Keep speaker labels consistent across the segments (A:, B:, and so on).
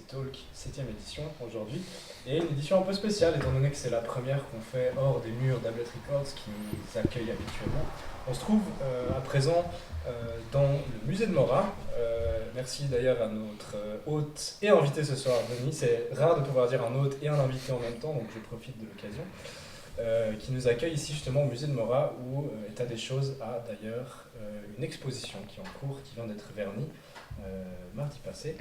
A: Talk, 7e édition aujourd'hui. Et une édition un peu spéciale, étant donné que c'est la première qu'on fait hors des murs d'Ablet Records qui nous accueille habituellement. On se trouve à présent dans le musée de Mora. Merci d'ailleurs à notre hôte et invité ce soir, Denis. C'est rare de pouvoir dire un hôte et un invité en même temps, donc je profite de l'occasion. Qui nous accueille ici justement au musée de Mora, où État des choses a d'ailleurs une exposition qui est en cours, qui vient d'être vernie mardi passé.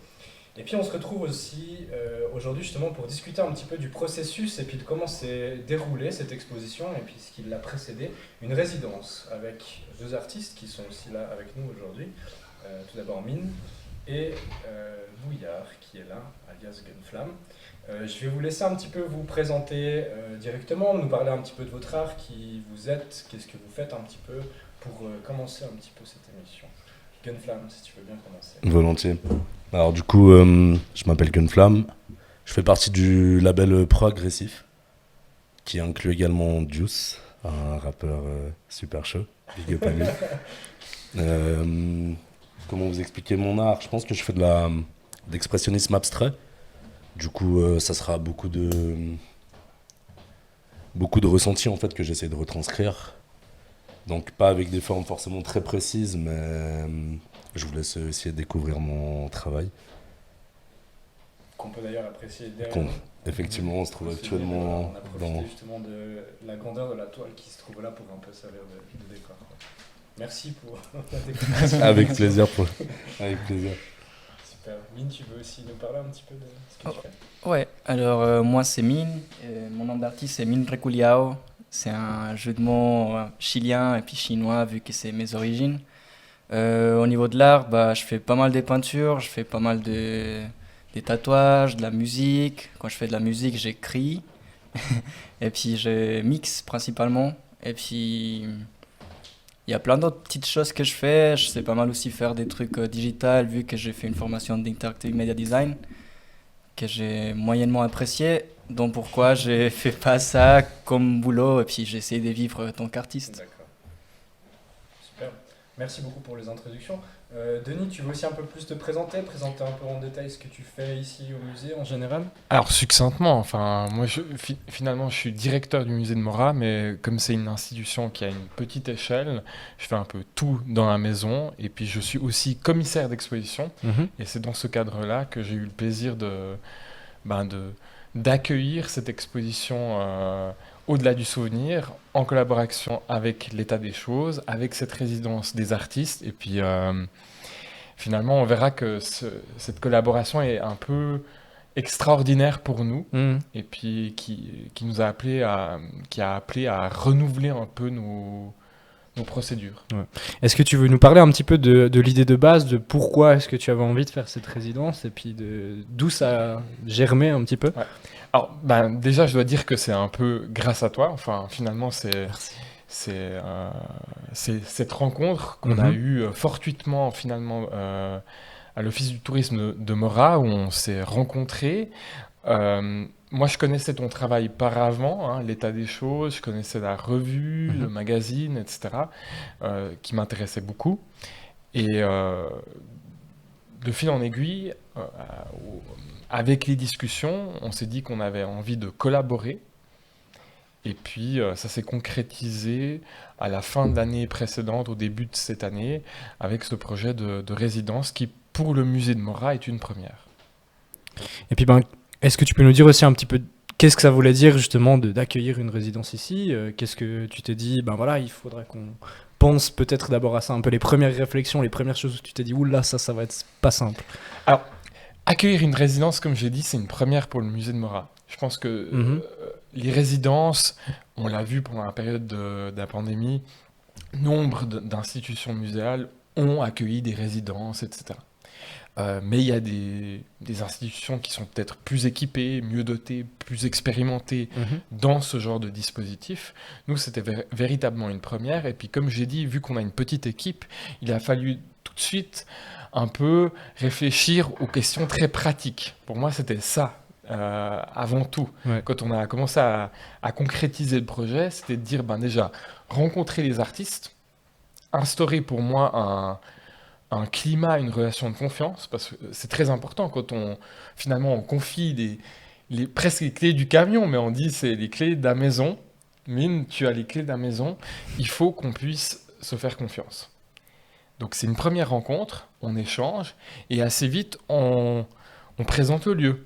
A: Et puis on se retrouve aussi aujourd'hui justement pour discuter un petit peu du processus et puis de comment s'est déroulée cette exposition et puis ce qui l'a précédé, une résidence avec deux artistes qui sont aussi là avec nous aujourd'hui. Tout d'abord Mine et Bouillard qui est là, alias Gunflam. Je vais vous laisser un petit peu vous présenter directement, nous parler un petit peu de votre art, qui vous êtes, qu'est-ce que vous faites un petit peu pour commencer un petit peu cette émission. Gunflam, si tu veux bien commencer.
B: Volontiers. Alors du coup, je m'appelle Gunflam, je fais partie du label Progressif, qui inclut également Juice, un rappeur super chaud, big up à lui. Comment vous expliquer mon art? Je pense que je fais de l'expressionnisme abstrait. Du coup, ça sera beaucoup de ressentis en fait que j'essaie de retranscrire. Donc pas avec des formes forcément très précises, mais je vous laisse essayer de découvrir mon travail.
A: Qu'on peut d'ailleurs apprécier derrière.
B: Effectivement, on se trouve actuellement
A: on a profité justement de la grandeur de la toile qui se trouve là pour un peu servir de décor. Merci pour la décoration.
B: Avec plaisir. Avec plaisir.
A: Super. Mine, tu veux aussi nous parler un petit peu de ce que tu fais?
C: Ouais, alors moi c'est Mine, mon nom d'artiste c'est Mine Reculiao, c'est un jeu de mots chilien et puis chinois vu que c'est mes origines. Au niveau de l'art, je fais pas mal des peintures, je fais pas mal des tatouages, de la musique. Quand je fais de la musique, j'écris et puis je mixe principalement. Et puis il y a plein d'autres petites choses que je fais. Je sais pas mal aussi faire des trucs digitales vu que j'ai fait une formation d'interactive media design que j'ai moyennement apprécié, donc pourquoi j'ai fait pas ça comme boulot et puis j'ai essayé de vivre en tant qu'artiste.
A: D'accord. Super. Merci beaucoup pour les introductions. Denis, tu veux aussi un peu plus te présenter un peu en détail ce que tu fais ici au musée en général?
D: Alors succinctement, moi finalement je suis directeur du musée de Mora, mais comme c'est une institution qui a une petite échelle, je fais un peu tout dans la maison et puis je suis aussi commissaire d'exposition et c'est dans ce cadre-là que j'ai eu le plaisir d'accueillir cette exposition au-delà du souvenir en collaboration avec l'état des choses, avec cette résidence des artistes et puis finalement on verra que cette collaboration est un peu extraordinaire pour nous et puis qui nous a appelé à renouveler un peu nos procédures.
E: Ouais. Est-ce que tu veux nous parler un petit peu de l'idée de base, de pourquoi est-ce que tu avais envie de faire cette résidence et puis d'où ça a germé un petit peu?
D: Ouais. Alors déjà je dois dire que c'est un peu grâce à toi, enfin finalement c'est cette rencontre qu'on a eue fortuitement finalement à l'Office du tourisme de Mora où on s'est rencontrés. Moi, je connaissais ton travail par avant, l'état des choses, je connaissais la revue, le magazine, etc., qui m'intéressait beaucoup. Et de fil en aiguille, avec les discussions, on s'est dit qu'on avait envie de collaborer. Et puis, ça s'est concrétisé à la fin de l'année précédente, au début de cette année, avec ce projet de résidence qui, pour le musée de Mora, est une première.
E: Et puis, est-ce que tu peux nous dire aussi un petit peu qu'est-ce que ça voulait dire justement d'accueillir une résidence ici? Qu'est-ce que tu t'es dit? Il faudrait qu'on pense peut-être d'abord à ça, un peu les premières réflexions, les premières choses où tu t'es dit, oula, ça va être pas simple.
D: Alors, accueillir une résidence, comme j'ai dit, c'est une première pour le musée de Mora. Je pense que les résidences, on l'a vu pendant la période de la pandémie, nombre d'institutions muséales ont accueilli des résidences, etc. Mais il y a des institutions qui sont peut-être plus équipées, mieux dotées, plus expérimentées dans ce genre de dispositif. Nous, c'était véritablement une première. Et puis, comme j'ai dit, vu qu'on a une petite équipe, il a fallu tout de suite un peu réfléchir aux questions très pratiques. Pour moi, c'était ça, avant tout. Ouais. Quand on a commencé à concrétiser le projet, c'était de dire, déjà, rencontrer les artistes, instaurer pour moi un climat, une relation de confiance, parce que c'est très important quand finalement on confie presque les clés du camion, mais on dit c'est les clés de la maison. Mine, tu as les clés de la maison, il faut qu'on puisse se faire confiance. Donc c'est une première rencontre, on échange, et assez vite on présente le lieu.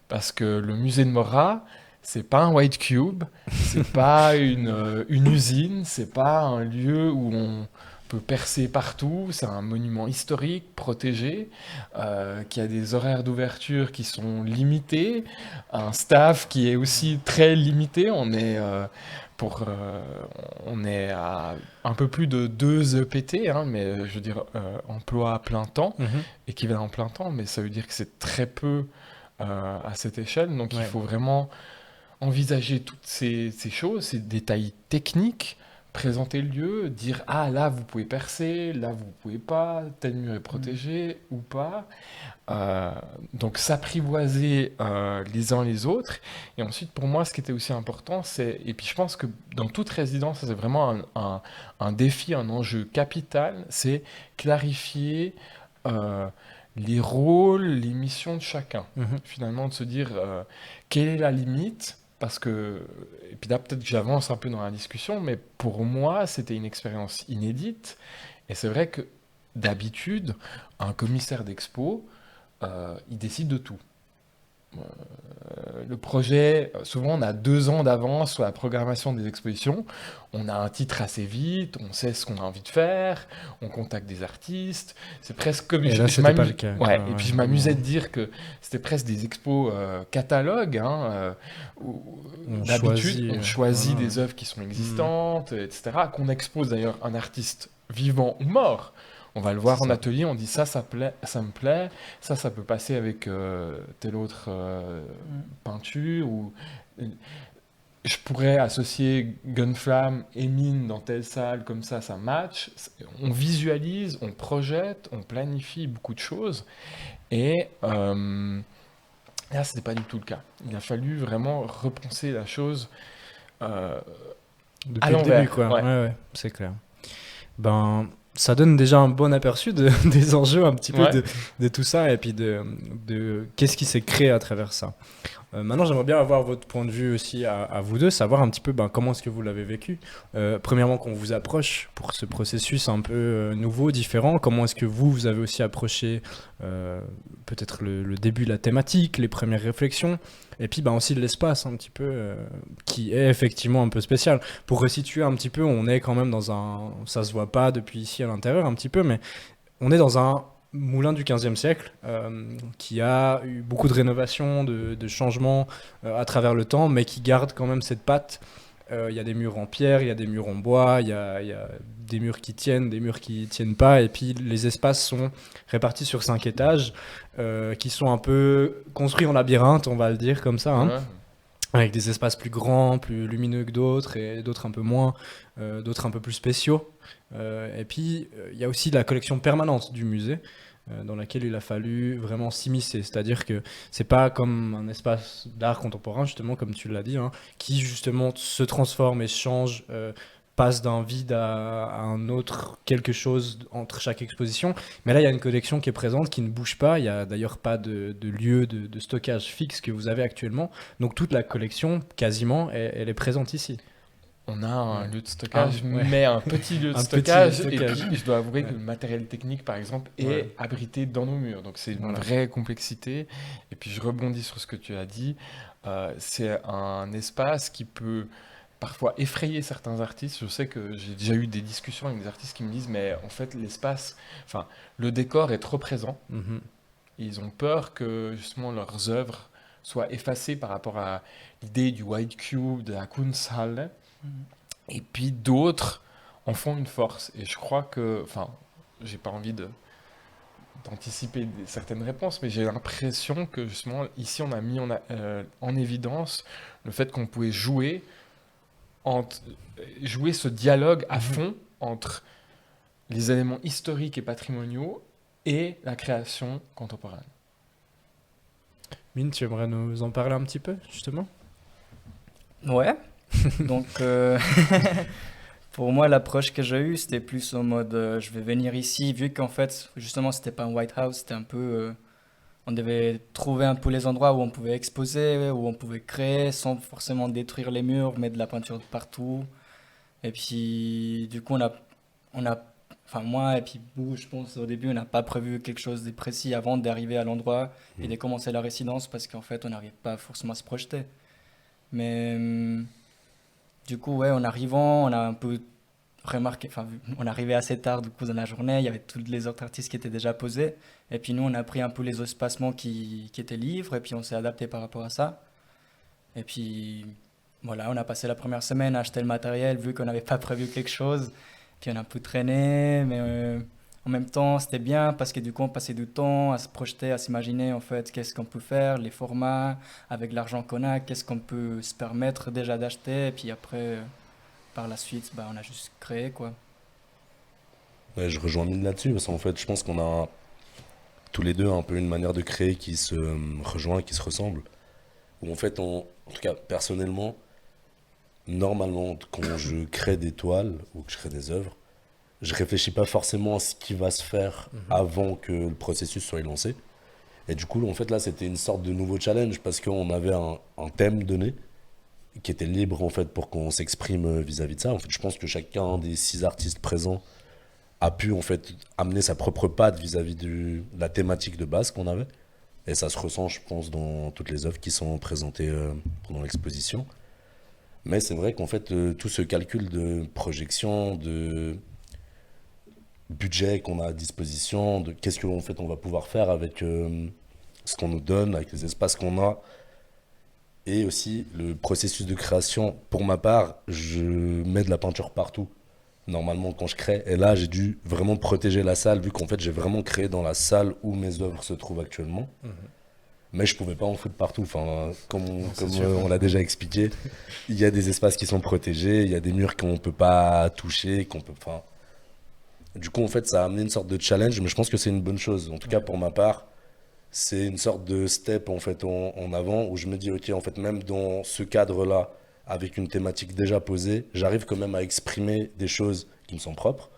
D: Parce que le musée de Mora, c'est pas un white cube, c'est pas une usine, c'est pas un lieu où on peut percer partout, c'est un monument historique, protégé, qui a des horaires d'ouverture qui sont limités, un staff qui est aussi très limité, on est à un peu plus de 2 EPT, hein, mais je veux dire emploi à plein temps, équivalent plein temps, mais ça veut dire que c'est très peu à cette échelle. Donc il faut vraiment envisager toutes ces choses, ces détails techniques, présenter le lieu, dire ah là vous pouvez percer, là vous pouvez pas, tel mur est protégé ou pas. Donc s'apprivoiser les uns les autres. Et ensuite pour moi ce qui était aussi important et puis je pense que dans toute résidence c'est vraiment un défi, un enjeu capital, c'est clarifier les rôles, les missions de chacun. Finalement de se dire quelle est la limite. Parce que, et puis là peut-être que j'avance un peu dans la discussion, mais pour moi c'était une expérience inédite. Et c'est vrai que d'habitude, un commissaire d'expo, il décide de tout. Le projet, souvent on a 2 ans d'avance sur la programmation des expositions. On a un titre assez vite, on sait ce qu'on a envie de faire, on contacte des artistes. C'est presque comme
E: Et là, c'était pas le cas.
D: Et puis je m'amusais de dire que c'était presque des expos catalogues. Hein, où d'habitude, on choisit des œuvres qui sont existantes, etc. Qu'on expose d'ailleurs un artiste vivant ou mort. On va le voir en atelier, on dit ça me plaît, ça peut passer avec telle autre peinture. Ou je pourrais associer Gunflam et Mine dans telle salle, comme ça match. On visualise, on projette, on planifie beaucoup de choses. Et là, ce n'était pas du tout le cas. Il a fallu vraiment repenser la chose
E: depuis le début, quoi. Ouais, c'est clair. Ben, ça donne déjà un bon aperçu des enjeux un petit peu de tout ça et puis de qu'est-ce qui s'est créé à travers ça. Maintenant, j'aimerais bien avoir votre point de vue aussi à vous deux, savoir un petit peu comment est-ce que vous l'avez vécu. Premièrement, qu'on vous approche pour ce processus un peu nouveau, différent, comment est-ce que vous avez aussi approché peut-être le début de la thématique, les premières réflexions, et puis aussi l'espace un petit peu qui est effectivement un peu spécial. Pour resituer un petit peu, on est quand même dans ça se voit pas depuis ici à l'intérieur un petit peu, mais on est dans un moulin du 15e siècle qui a eu beaucoup de rénovations, de changements à travers le temps, mais qui garde quand même cette patte. Il y a des murs en pierre, il y a des murs en bois, il y a des murs qui tiennent, des murs qui tiennent pas, et puis les espaces sont répartis sur 5 étages qui sont un peu construits en labyrinthe, on va le dire comme ça, hein. Avec des espaces plus grands, plus lumineux que d'autres, et d'autres un peu moins, d'autres un peu plus spéciaux. Et puis, il y a aussi la collection permanente du musée, dans laquelle il a fallu vraiment s'immiscer. C'est-à-dire que c'est pas comme un espace d'art contemporain, justement, comme tu l'as dit, hein, qui justement se transforme et change, passe d'un vide à un autre quelque chose entre chaque exposition. Mais là, il y a une collection qui est présente, qui ne bouge pas. Il n'y a d'ailleurs pas de lieu de stockage fixe que vous avez actuellement. Donc toute la collection, quasiment, elle est présente ici.
D: On a un lieu de stockage, mais un petit lieu de stockage. Et puis, je dois avouer que le matériel technique, par exemple, est abrité dans nos murs. Donc, c'est une vraie complexité. Et puis, je rebondis sur ce que tu as dit. C'est un espace qui peut parfois effrayer certains artistes. Je sais que j'ai déjà eu des discussions avec des artistes qui me disent, mais en fait, le décor est trop présent. Et ils ont peur que, justement, leurs œuvres soient effacées par rapport à l'idée du white cube, de la Kunsthalle. Et puis d'autres en font une force. Et je crois que, j'ai pas envie d'anticiper certaines réponses, mais j'ai l'impression que justement ici on a mis en évidence le fait qu'on pouvait jouer ce dialogue à fond entre les éléments historiques et patrimoniaux et la création contemporaine.
E: Mine, tu aimerais nous en parler un petit peu, justement ?
C: Ouais. Donc, Pour moi, l'approche que j'ai eue, c'était plus en mode je vais venir ici, vu qu'en fait, justement, c'était pas un White House, c'était un peu. On devait trouver un peu les endroits où on pouvait exposer, où on pouvait créer sans forcément détruire les murs, mettre de la peinture de partout. Et puis, du coup, enfin moi et puis vous, je pense au début, on n'a pas prévu quelque chose de précis avant d'arriver à l'endroit et de commencer la résidence parce qu'en fait, on n'arrive pas forcément à se projeter. Mais du coup, ouais, en arrivant, on a un peu remarqué, enfin, on arrivait assez tard du coup dans la journée, il y avait tous les autres artistes qui étaient déjà posés. Et puis nous, on a pris un peu les espacements qui étaient libres et puis on s'est adapté par rapport à ça. Et puis voilà, on a passé la première semaine à acheter le matériel vu qu'on n'avait pas prévu quelque chose. Puis on a un peu traîné, mais en même temps, c'était bien parce que du coup, on passait du temps à se projeter, à s'imaginer en fait qu'est-ce qu'on peut faire, les formats, avec l'argent qu'on a, qu'est-ce qu'on peut se permettre déjà d'acheter. Et puis après, par la suite, bah, on a juste créé quoi.
B: Ouais, je rejoins Mine là-dessus, parce qu'en fait, je pense qu'on a tous les deux un peu une manière de créer qui se rejoint, qui se ressemble. Où en fait, en tout cas, personnellement, normalement, quand je crée des toiles ou que je crée des œuvres, je réfléchis pas forcément à ce qui va se faire avant que le processus soit lancé. Et du coup, en fait, là, c'était une sorte de nouveau challenge parce qu'on avait un thème donné qui était libre, en fait, pour qu'on s'exprime vis-à-vis de ça. En fait, je pense que chacun des 6 artistes présents a pu, en fait, amener sa propre patte vis-à-vis de la thématique de base qu'on avait. Et ça se ressent, je pense, dans toutes les œuvres qui sont présentées pendant l'exposition. Mais c'est vrai qu'en fait, tout ce calcul de projection, de budget qu'on a à disposition, de qu'est-ce qu'en fait on va pouvoir faire avec ce qu'on nous donne, avec les espaces qu'on a, et aussi le processus de création. Pour ma part, je mets de la peinture partout, normalement quand je crée. Et là, j'ai dû vraiment protéger la salle, vu qu'en fait j'ai vraiment créé dans la salle où mes œuvres se trouvent actuellement. Mais je pouvais pas en foutre partout. Enfin, comme on l'a déjà expliqué, il y a des espaces qui sont protégés, il y a des murs qu'on peut pas toucher, qu'on peut. Enfin, du coup, en fait, ça a amené une sorte de challenge, mais je pense que c'est une bonne chose. En tout cas, pour ma part, c'est une sorte de step en fait en avant où je me dis, ok, en fait, même dans ce cadre-là, avec une thématique déjà posée, j'arrive quand même à exprimer des choses qui me sont propres,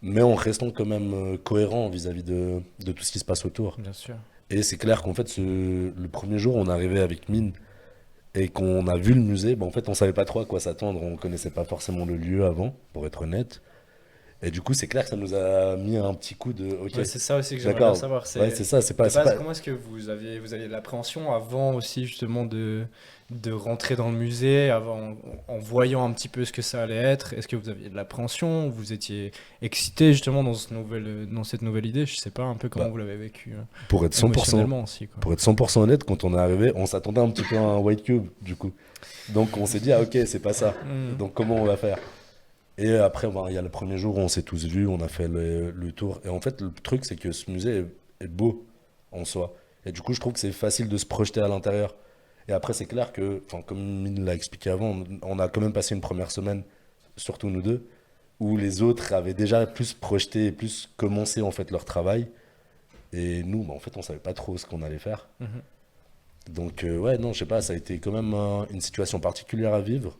B: mais en restant quand même cohérent vis-à-vis de tout ce qui se passe autour.
E: Bien sûr.
B: Et c'est clair qu'en fait, le premier jour, on est arrivé avec Mine et qu'on a vu le musée, en fait, on savait pas trop à quoi s'attendre. On connaissait pas forcément le lieu avant, pour être honnête. Et du coup, c'est clair que ça nous a mis un petit coup de. Ok,
E: Ouais, c'est ça aussi que j'aimerais
B: d'accord.
E: bien savoir.
B: Ouais, c'est ça. C'est pas.
E: De
B: c'est
E: base,
B: pas-
E: comment est-ce que vous aviez de l'appréhension avant aussi justement de rentrer dans le musée, en voyant un petit peu ce que ça allait être? Est-ce que vous aviez de l'appréhension? Vous étiez excité justement dans cette nouvelle idée? Je sais pas un peu comment
B: Bah,
E: vous l'avez vécu
B: Pour être 100%,
E: émotionnellement aussi, quoi.
B: pour être 100% honnête, quand on est arrivé, on s'attendait un petit peu à un white cube, du coup. Donc on s'est dit, ah ok, c'est pas ça. Donc comment on va faire? Et après, il y a le premier jour où on s'est tous vus, on a fait le tour. Et en fait, le truc, c'est que ce musée est beau en soi. Et du coup, je trouve que c'est facile de se projeter à l'intérieur. Et après, c'est clair que, comme Mine l'a expliqué avant, on a quand même passé une première semaine, surtout nous deux, où les autres avaient déjà plus projeté et plus commencé en fait leur travail. Et nous, en fait, on savait pas trop ce qu'on allait faire.
E: Mhm.
B: Donc, ouais, non, je sais pas, ça a été quand même une situation particulière à vivre.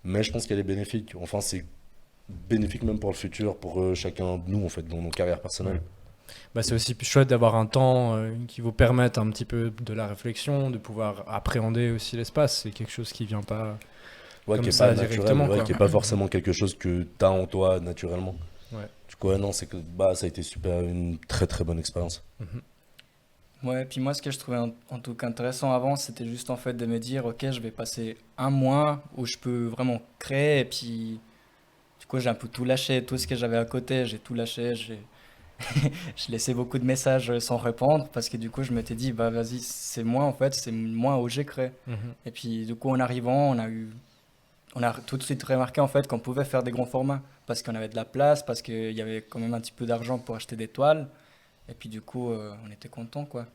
B: Mais je pense qu'elle est bénéfique. Enfin, c'est bénéfique même pour le futur, pour chacun de nous, en fait, dans nos carrières personnelles.
E: Bah, c'est aussi chouette d'avoir un temps qui vous permette un petit peu de la réflexion, de pouvoir appréhender aussi l'espace. C'est quelque chose qui vient pas
B: Ouais,
E: comme
B: qui est
E: ça
B: pas naturel,
E: directement,
B: ouais,
E: quoi.
B: qui est pas forcément quelque chose que tu as en toi naturellement.
E: Ouais.
B: Du coup, ouais, non, c'est que ça a été une très très bonne expérience.
C: Ouais, puis moi, ce que je trouvais en tout cas intéressant avant, c'était juste en fait de me dire, ok, je vais passer un mois où je peux vraiment créer, et puis du coup, j'ai un peu tout lâché, tout ce que j'avais à côté, j'ai tout lâché, je laissais beaucoup de messages sans répondre, parce que du coup, je m'étais dit, bah vas-y, c'est moi en fait, c'est moi où j'ai créé.
E: Mhm.
C: Et puis du coup, en arrivant, on a tout de suite remarqué en fait qu'on pouvait faire des grands formats, parce qu'on avait de la place, parce qu'il y avait quand même un petit peu d'argent pour acheter des toiles. Et puis du coup, on était contents quoi.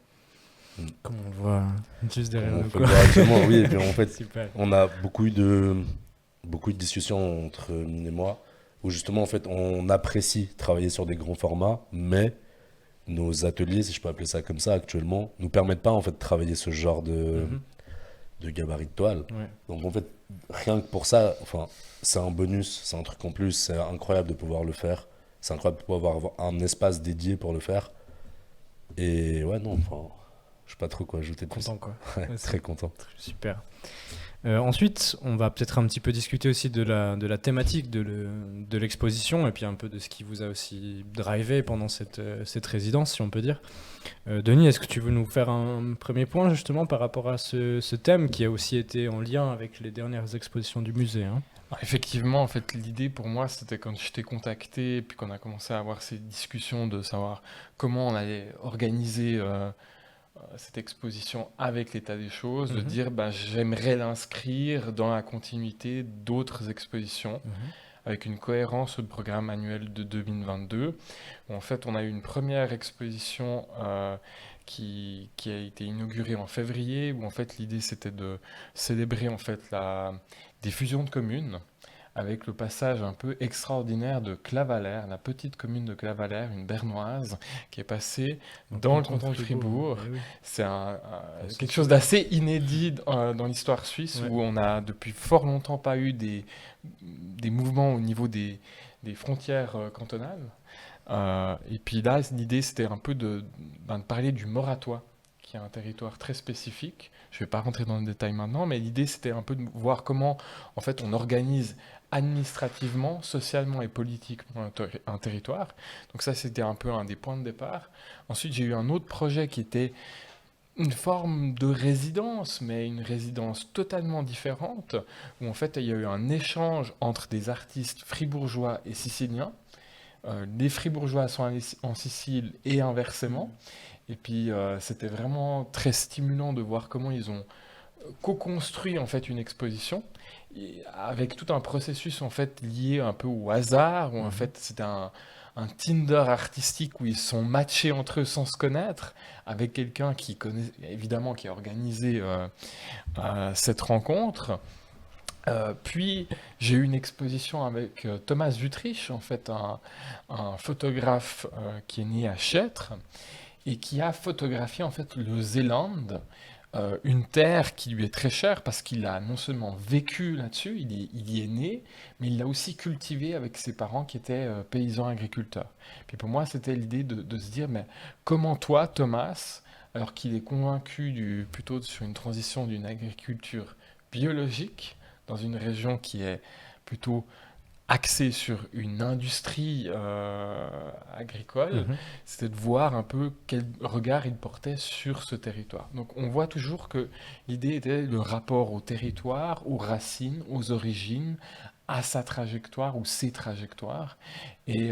E: Comme on le voit juste derrière
B: On
E: nous,
B: peut
E: quoi.
B: le voir actuellement, oui, et puis en fait,
E: Super.
B: on a beaucoup de discussions entre Mine et moi, où justement, en fait, on apprécie travailler sur des grands formats, mais nos ateliers, si je peux appeler ça comme ça actuellement, nous permettent pas en fait de travailler ce genre
E: Mhm.
B: de gabarit de toile.
E: Ouais.
B: Donc en fait, rien que pour ça, enfin, c'est un bonus, c'est un truc en plus, c'est incroyable de pouvoir le faire. C'est incroyable de pouvoir avoir un espace dédié pour le faire. Et ouais, non, enfin, je sais pas trop quoi ajouter de plus.
E: Content, quoi.
B: Ouais,
E: Ouais,
B: très content.
E: Super. Ensuite, on va peut-être un petit peu discuter aussi de la thématique de l'exposition et puis un peu de ce qui vous a aussi drivé pendant cette résidence, si on peut dire. Denis, est-ce que tu veux nous faire un premier point justement par rapport à ce thème qui a aussi été en lien avec les dernières expositions du musée, hein?
D: Effectivement, en fait, l'idée pour moi, c'était quand je t'ai contacté, puis qu'on a commencé à avoir ces discussions de savoir comment on allait organiser cette exposition avec l'état des choses, de
E: Mhm.
D: dire bah, j'aimerais l'inscrire dans la continuité d'autres expositions, avec une cohérence au programme annuel de 2022. Où en fait, on a eu une première exposition qui a été inaugurée en février, où en fait l'idée c'était de célébrer en fait des fusions de communes, avec le passage un peu extraordinaire de Clavaleyres, la petite commune de Clavaleyres, une bernoise, qui est passée dans le canton de Fribourg.
E: Eh oui.
D: C'est
E: c'est
D: quelque chose d'assez inédit dans l'histoire suisse,
E: Ouais.
D: où on a depuis fort longtemps pas eu des mouvements au niveau des frontières cantonales. Et puis là, l'idée, c'était un peu de parler du Moratois, qui est un territoire très spécifique. Je ne vais pas rentrer dans le détail maintenant, mais l'idée, c'était un peu de voir comment, en fait, on organise administrativement, socialement et politiquement un territoire. Donc ça, c'était un peu un des points de départ. Ensuite, j'ai eu un autre projet qui était une forme de résidence, mais une résidence totalement différente, où en fait, il y a eu un échange entre des artistes fribourgeois et siciliens. Les fribourgeois sont en Sicile et inversement. Et puis, c'était vraiment très stimulant de voir comment ils ont co-construit en fait une exposition avec tout un processus en fait lié un peu au hasard où en fait c'était un Tinder artistique où ils se sont matchés entre eux sans se connaître avec quelqu'un qui connaît évidemment qui a organisé cette rencontre. Puis j'ai eu une exposition avec Thomas Wüthrich, en fait un photographe qui est né à Chêtres et qui a photographié en fait le Zélande, une terre qui lui est très chère parce qu'il a non seulement vécu là-dessus, il y est né, mais il l'a aussi cultivé avec ses parents qui étaient paysans agriculteurs. Puis pour moi, c'était l'idée de se dire, mais comment toi, Thomas, alors qu'il est convaincu plutôt sur une transition d'une agriculture biologique, dans une région qui est plutôt axée sur une industrie agricole, c'était de voir un peu quel regard il portait sur ce territoire. Donc on voit toujours que l'idée était le rapport au territoire, aux racines, aux origines, à sa trajectoire ou ses trajectoires. Et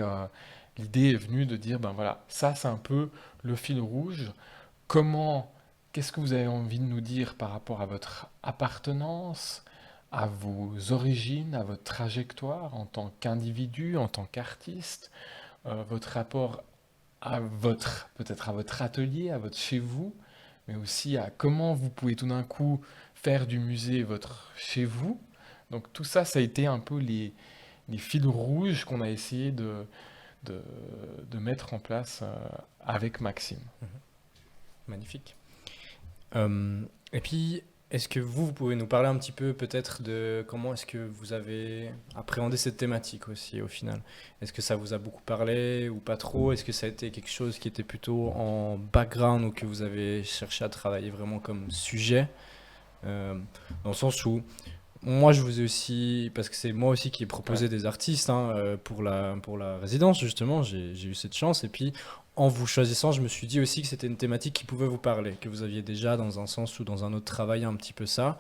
D: l'idée est venue de dire, ben voilà, ça c'est un peu le fil rouge. Qu'est-ce que vous avez envie de nous dire par rapport à votre appartenance, à vos origines, à votre trajectoire en tant qu'individu, en tant qu'artiste, votre rapport peut-être à votre atelier, à votre chez vous, mais aussi à comment vous pouvez tout d'un coup faire du musée votre chez vous. Donc tout ça, ça a été un peu les fils rouges qu'on a essayé de mettre en place avec Maxime.
E: Magnifique. Et puis, est-ce que vous pouvez nous parler un petit peu peut-être de comment est-ce que vous avez appréhendé cette thématique aussi au final? Est-ce que ça vous a beaucoup parlé ou pas trop? Est-ce que ça a été quelque chose qui était plutôt en background ou que vous avez cherché à travailler vraiment comme sujet? Dans le sens où moi je vous ai aussi, parce que c'est moi aussi qui ai proposé des artistes pour la résidence justement, j'ai eu cette chance et puis en vous choisissant, je me suis dit aussi que c'était une thématique qui pouvait vous parler, que vous aviez déjà dans un sens ou dans un autre travaillé un petit peu ça.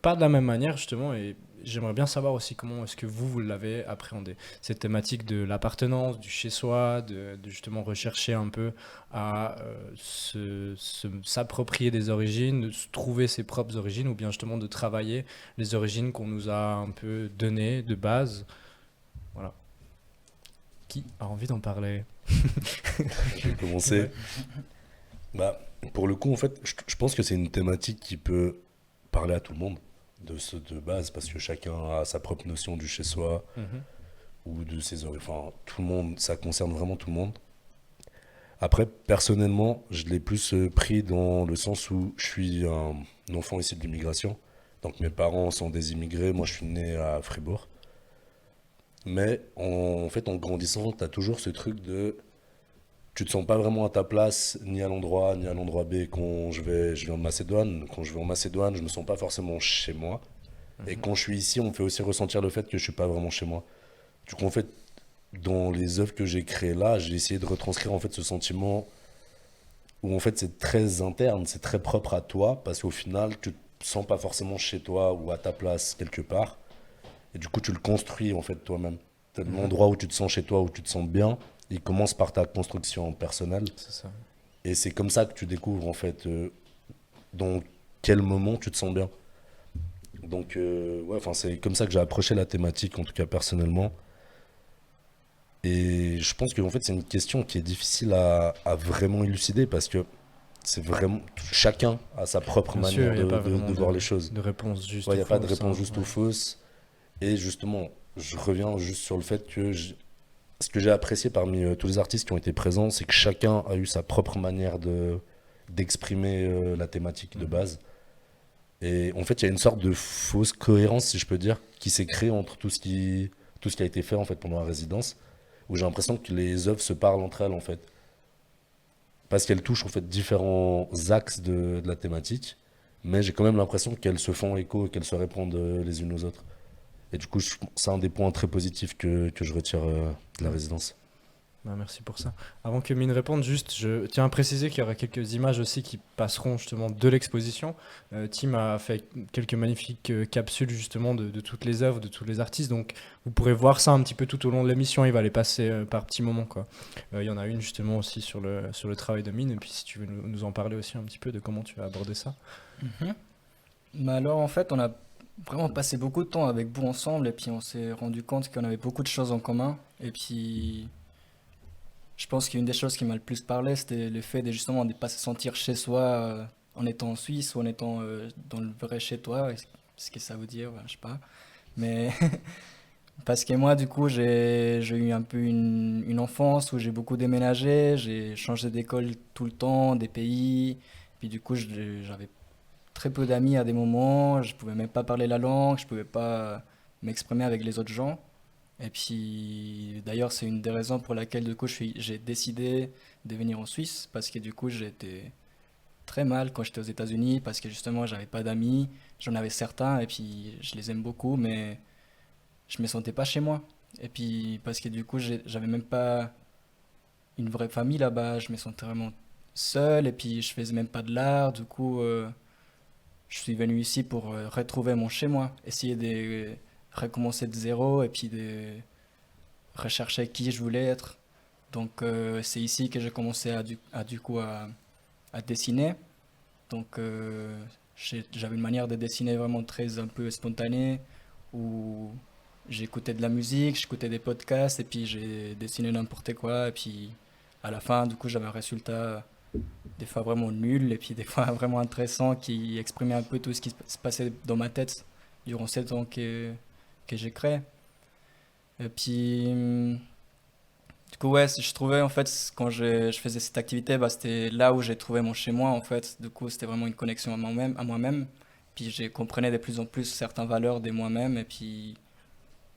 E: Pas de la même manière justement, et j'aimerais bien savoir aussi comment est-ce que vous l'avez appréhendé. Cette thématique de l'appartenance, du chez-soi, de justement rechercher un peu à s'approprier des origines, de se trouver ses propres origines, ou bien justement de travailler les origines qu'on nous a un peu données de base. Voilà. Qui a envie d'en parler?
B: Je vais commencer.
E: Ouais.
B: Bah, pour le coup, en fait, je pense que c'est une thématique qui peut parler à tout le monde de base, parce que chacun a sa propre notion du chez-soi ou de ses origines. Enfin, tout le monde, ça concerne vraiment tout le monde. Après, personnellement, je l'ai plus pris dans le sens où je suis un enfant issu de l'immigration. Donc mes parents sont des immigrés, moi je suis né à Fribourg. Mais en fait, en grandissant, tu as toujours ce truc de... Tu te sens pas vraiment à ta place, ni à l'endroit A, ni à l'endroit B. Quand je vais en Macédoine, quand je vais en Macédoine, je me sens pas forcément chez moi. Et quand je suis ici, on me fait aussi ressentir le fait que je suis pas vraiment chez moi. Du coup, en fait, dans les œuvres que j'ai créées là, j'ai essayé de retranscrire en fait ce sentiment où en fait c'est très interne, c'est très propre à toi, parce qu'au final, tu te sens pas forcément chez toi ou à ta place quelque part. Et du coup, tu le construis en fait toi-même. L'endroit où tu te sens chez toi, où tu te sens bien, il commence par ta construction personnelle.
E: C'est ça.
B: Et c'est comme ça que tu découvres en fait dans quel moment tu te sens bien. Donc ouais, enfin c'est comme ça que j'ai approché la thématique, en tout cas personnellement. Et je pense qu'en fait c'est une question qui est difficile à vraiment élucider parce que c'est vraiment chacun a sa propre
E: Bien sûr,
B: manière
E: il n'y a pas
B: de
E: vraiment
B: voir les choses.
E: de réponse juste
B: Ouais, il
E: ou
B: n'y a pas de
E: fausse,
B: réponse
E: hein,
B: juste
E: ouais.
B: ou fausse. Et justement, je reviens juste sur le fait que ce que j'ai apprécié parmi tous les artistes qui ont été présents, c'est que chacun a eu sa propre manière d'exprimer la thématique de base. Et en fait, il y a une sorte de fausse cohérence, si je peux dire, qui s'est créée entre tout ce qui a été fait en fait pendant la résidence, où j'ai l'impression que les œuvres se parlent entre elles en fait, parce qu'elles touchent en fait différents axes de la thématique, mais j'ai quand même l'impression qu'elles se font écho, qu'elles se répondent les unes aux autres. Et du coup, c'est un des points très positifs que je retire de la résidence.
E: Bah, merci pour ça. Avant que Mine réponde, juste, je tiens à préciser qu'il y aura quelques images aussi qui passeront justement de l'exposition. Tim a fait quelques magnifiques capsules justement de toutes les œuvres, de tous les artistes. Donc vous pourrez voir ça un petit peu tout au long de l'émission. Il va les passer par petits moments, quoi. Il y en a une justement aussi sur le travail de Mine. Et puis si tu veux nous en parler aussi un petit peu de comment tu as abordé ça.
C: Bah alors en fait, on a vraiment passé beaucoup de temps avec vous ensemble et puis on s'est rendu compte qu'on avait beaucoup de choses en commun. Et puis je pense qu'une des choses qui m'a le plus parlé, c'était le fait de justement de ne pas se sentir chez soi en étant en Suisse ou en étant dans le vrai chez toi. Ce que ça veut dire, je sais pas. Mais parce que moi, du coup, j'ai eu un peu une enfance où j'ai beaucoup déménagé, j'ai changé d'école tout le temps, des pays. Puis du coup, j'avais très peu d'amis à des moments, je pouvais même pas parler la langue, je pouvais pas m'exprimer avec les autres gens. Et puis d'ailleurs, c'est une des raisons pour laquelle du coup j'ai décidé de venir en Suisse parce que du coup j'étais très mal quand j'étais aux États-Unis parce que justement j'avais pas d'amis, j'en avais certains et puis je les aime beaucoup mais je me sentais pas chez moi. Et puis parce que du coup j'avais même pas une vraie famille là-bas, je me sentais vraiment seul et puis je faisais même pas de l'art, du coup je suis venu ici pour retrouver mon chez moi, essayer de recommencer de zéro et puis de rechercher qui je voulais être. Donc c'est ici que j'ai commencé du coup à dessiner. Donc j'avais une manière de dessiner vraiment très un peu spontanée où j'écoutais de la musique, j'écoutais des podcasts et puis j'ai dessiné n'importe quoi et puis à la fin du coup j'avais un résultat des fois vraiment nul et puis des fois vraiment intéressant qui exprimait un peu tout ce qui se passait dans ma tête durant 7 ans que j'ai créé. Et puis, du coup, ouais, je trouvais en fait, quand je faisais cette activité, bah, c'était là où j'ai trouvé mon chez-moi en fait. Du coup, c'était vraiment une connexion à moi-même. Puis, j'ai comprenais de plus en plus certaines valeurs de moi-même et puis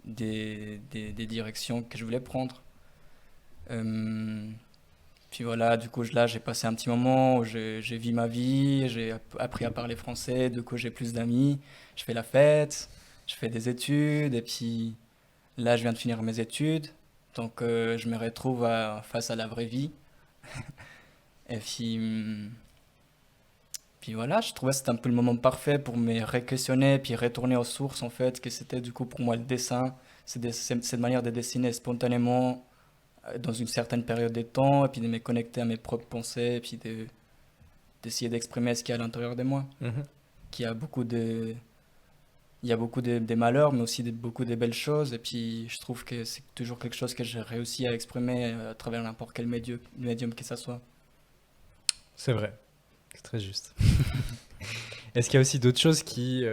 C: des directions que je voulais prendre. Euh, Puis voilà, du coup, là, j'ai passé un petit moment où j'ai vu ma vie, j'ai appris à parler français, du coup, j'ai plus d'amis, je fais la fête, je fais des études, et puis là, je viens de finir mes études, donc je me retrouve face à la vraie vie. Et puis voilà, je trouvais que c'était un peu le moment parfait pour me re-questionner, puis retourner aux sources, en fait, que c'était du coup pour moi le dessin, c'est cette manière de dessiner spontanément dans une certaine période de temps, et puis de me connecter à mes propres pensées, et puis d'essayer d'exprimer ce qu'il y a à l'intérieur de moi. Qu'il y a beaucoup il y a beaucoup de malheurs, mais aussi beaucoup de belles choses, et puis je trouve que c'est toujours quelque chose que j'ai réussi à exprimer à travers n'importe quel médium que ça soit.
E: C'est vrai. C'est très juste. Est-ce qu'il y a aussi d'autres choses qui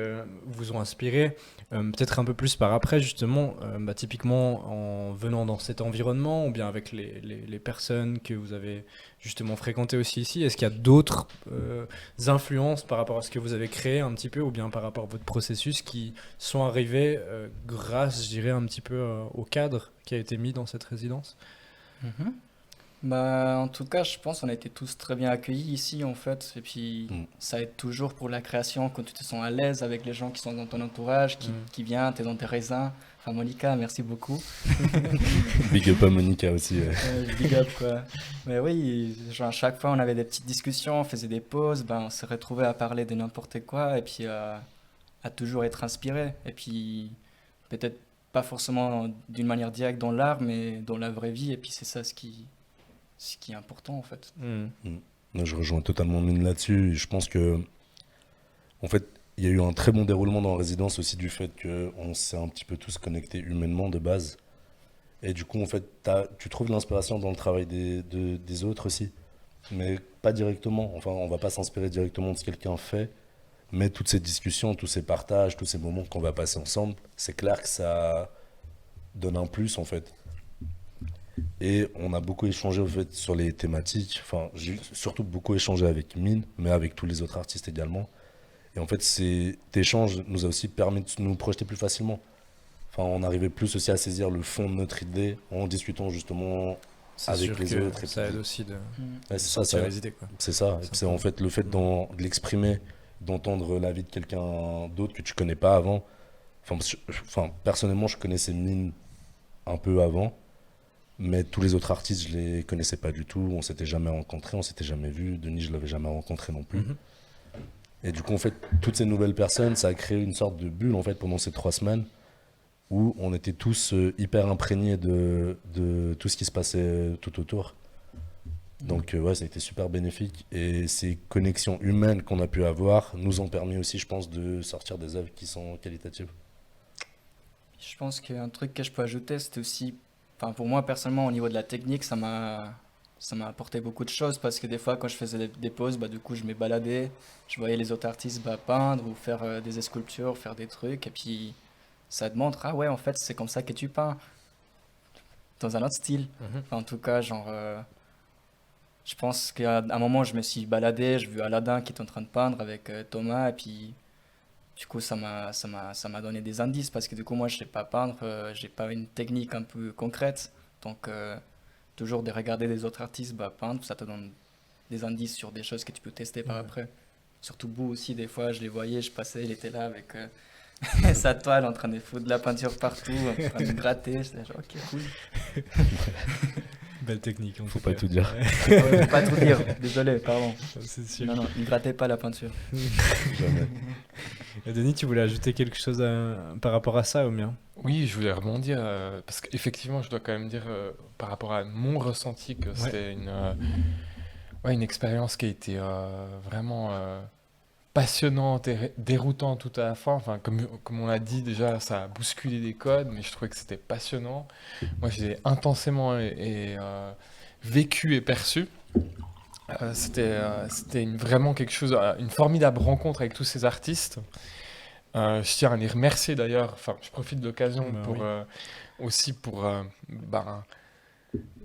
E: vous ont inspiré, peut-être un peu plus par après, justement, typiquement en venant dans cet environnement, ou bien avec les personnes que vous avez justement fréquentées aussi ici? Est-ce qu'il y a d'autres influences par rapport à ce que vous avez créé un petit peu, ou bien par rapport à votre processus qui sont arrivées grâce, je dirais, un petit peu au cadre qui a été mis dans cette résidence?
C: Mhm. Bah, en tout cas, je pense qu'on a été tous très bien accueillis ici, en fait. Et puis,
B: Mm.
C: ça aide toujours pour la création quand tu te sens à l'aise avec les gens qui sont dans ton entourage, qui viennent, t'es dans tes raisins. Enfin, Monica, merci beaucoup.
B: Big up à Monica aussi.
C: Big up, quoi. Mais oui, genre, à chaque fois, on avait des petites discussions, on faisait des pauses, ben, on se retrouvait à parler de n'importe quoi, et puis à toujours être inspiré. Et puis, peut-être pas forcément d'une manière directe dans l'art, mais dans la vraie vie. Et puis, c'est ça ce qui est important, en fait.
B: Moi, je rejoins totalement Mine là-dessus. Je pense que, en fait, il y a eu un très bon déroulement dans la résidence aussi du fait qu'on s'est un petit peu tous connectés humainement de base. Et du coup, en fait, tu trouves l'inspiration dans le travail des autres aussi, mais pas directement. Enfin, on va pas s'inspirer directement de ce que quelqu'un fait, mais toutes ces discussions, tous ces partages, tous ces moments qu'on va passer ensemble, c'est clair que ça donne un plus, en fait. Et on a beaucoup échangé au fait sur les thématiques. Enfin, j'ai surtout beaucoup échangé avec Mine, mais avec tous les autres artistes également. Et en fait, cet échange nous a aussi permis de nous projeter plus facilement. Enfin, on arrivait plus aussi à saisir le fond de notre idée en discutant justement
E: C'est
B: avec
E: sûr
B: les
E: que
B: autres. Et
E: ça
B: puis,
E: aide aussi de
B: ouais, c'est ça,
E: sortir les idées, quoi.
B: c'est ça. Et puis c'est en fait le fait de l'exprimer, d'entendre l'avis de quelqu'un d'autre que tu connais pas avant. Enfin, personnellement, je connaissais Mine un peu avant, mais tous les autres artistes, je les connaissais pas du tout. On s'était jamais rencontrés, on s'était jamais vus. Denis, je l'avais jamais rencontré non plus.
E: Mhm.
B: Et du coup, en fait, toutes ces nouvelles personnes, ça a créé une sorte de bulle en fait pendant ces 3 semaines où on était tous hyper imprégnés de tout ce qui se passait tout autour. Donc ouais, ça a été super bénéfique. Et ces connexions humaines qu'on a pu avoir nous ont permis aussi, je pense, de sortir des œuvres qui sont qualitatives.
C: Je pense qu'un truc que je peux ajouter, c'était aussi, enfin pour moi personnellement au niveau de la technique, ça m'a apporté beaucoup de choses parce que des fois quand je faisais des pauses, bah du coup je me baladais, je voyais les autres artistes peindre ou faire des sculptures, faire des trucs et puis ça te montre, ah ouais en fait c'est comme ça que tu peins, dans un autre style.
E: Mhm.
C: Enfin, en tout cas, genre, je pense qu'à un moment je me suis baladé, j'ai vu Aladdin qui est en train de peindre avec Thomas et puis du coup, ça m'a donné des indices parce que du coup, moi, je sais pas peindre, j'ai pas une technique un peu concrète. Donc, toujours de regarder des autres artistes peindre, ça te donne des indices sur des choses que tu peux tester par après. Surtout Boo aussi, des fois, je les voyais, je passais, il était là avec sa toile en train de foutre de la peinture partout, en train de gratter. J'étais genre, ok, cool.
E: Belle technique, en
B: Faut
E: tout
B: pas
E: cas.
B: tout dire.
C: Faut pas trop dire, désolé, pardon.
E: C'est sûr.
C: Non, non, il grattait pas la peinture.
B: Jamais.
E: Et Denis, tu voulais ajouter quelque chose par rapport à ça ou bien?
D: Oui, je voulais rebondir parce qu'effectivement, je dois quand même dire par rapport à mon ressenti que c'était une expérience qui a été vraiment passionnante et déroutante tout à la fois. Enfin, comme on l'a dit déjà, ça a bousculé des codes, mais je trouvais que c'était passionnant. Moi, j'ai intensément vécu et perçu. C'était vraiment quelque chose, une formidable rencontre avec tous ces artistes. Je tiens à les remercier d'ailleurs. Enfin, je profite de l'occasion
E: Bah
D: pour
E: oui.
D: aussi pour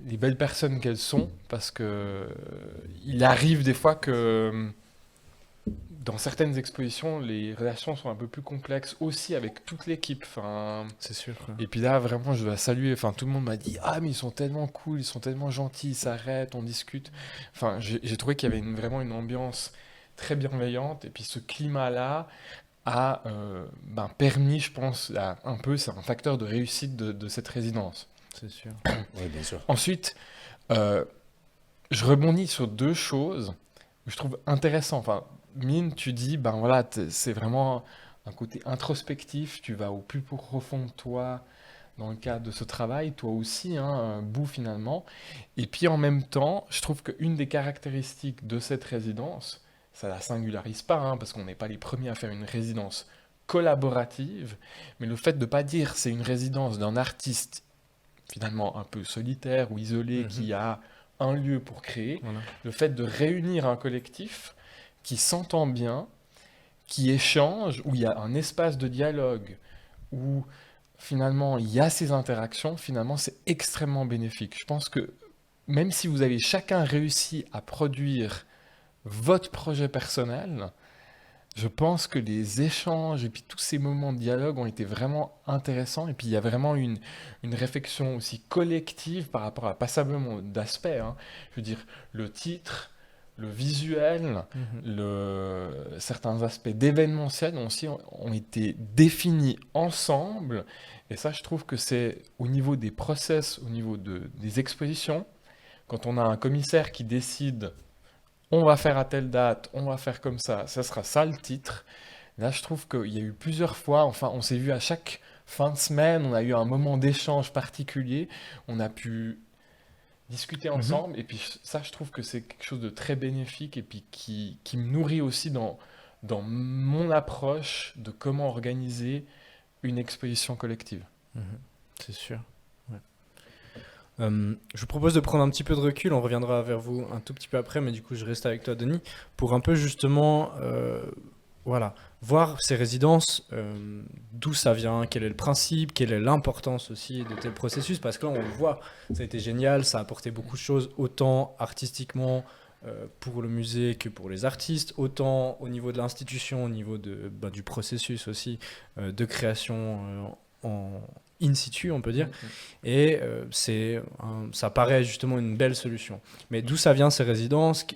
D: les belles personnes qu'elles sont, parce que il arrive des fois que dans certaines expositions, les relations sont un peu plus complexes aussi avec toute l'équipe. Enfin,
E: C'est sûr, quoi.
D: et puis là, vraiment, je dois saluer. Enfin, tout le monde m'a dit, ah, mais ils sont tellement cool, ils sont tellement gentils, ils s'arrêtent, on discute. Enfin, j'ai trouvé qu'il y avait vraiment une ambiance très bienveillante. Et puis ce climat-là a permis, je pense, un peu, c'est un facteur de réussite de cette résidence.
E: C'est sûr.
B: Oui, bien sûr.
D: Ensuite, je rebondis sur deux choses que je trouve intéressantes. Enfin, Mine, tu dis, ben voilà, c'est vraiment un côté introspectif, tu vas au plus profond de toi dans le cadre de ce travail, toi aussi, hein, un bout finalement. Et puis en même temps, je trouve qu'une des caractéristiques de cette résidence, ça la singularise pas, hein, parce qu'on n'est pas les premiers à faire une résidence collaborative, mais le fait de ne pas dire c'est une résidence d'un artiste finalement un peu solitaire ou isolé qui a un lieu pour créer,
E: Voilà.
D: le fait de réunir un collectif qui s'entend bien, qui échangent, où il y a un espace de dialogue, où finalement il y a ces interactions, finalement c'est extrêmement bénéfique. Je pense que même si vous avez chacun réussi à produire votre projet personnel, je pense que les échanges et puis tous ces moments de dialogue ont été vraiment intéressants. Et puis il y a vraiment une réflexion aussi collective par rapport à passablement d'aspects, hein. Je veux dire, le titre, le visuel, certains aspects d'événementiel ont été définis ensemble. Et ça, je trouve que c'est au niveau des process, au niveau des expositions, quand on a un commissaire qui décide on va faire à telle date, on va faire comme ça sera ça le titre. Là, je trouve qu'il y a eu plusieurs fois, enfin, on s'est vu à chaque fin de semaine, on a eu un moment d'échange particulier, on a pu discuter ensemble, et puis ça, je trouve que c'est quelque chose de très bénéfique, et puis qui me nourrit aussi dans mon approche de comment organiser une exposition collective.
E: C'est sûr. Ouais. Je vous propose de prendre un petit peu de recul, on reviendra vers vous un tout petit peu après, mais du coup je reste avec toi Denis, pour un peu justement voilà, voir ces résidences, d'où ça vient, quel est le principe, quelle est l'importance aussi de tel processus, parce que là on le voit, ça a été génial, ça a apporté beaucoup de choses, autant artistiquement pour le musée que pour les artistes, autant au niveau de l'institution, au niveau du processus aussi de création en in situ, on peut dire, et ça paraît justement une belle solution. Mais d'où ça vient ces résidences?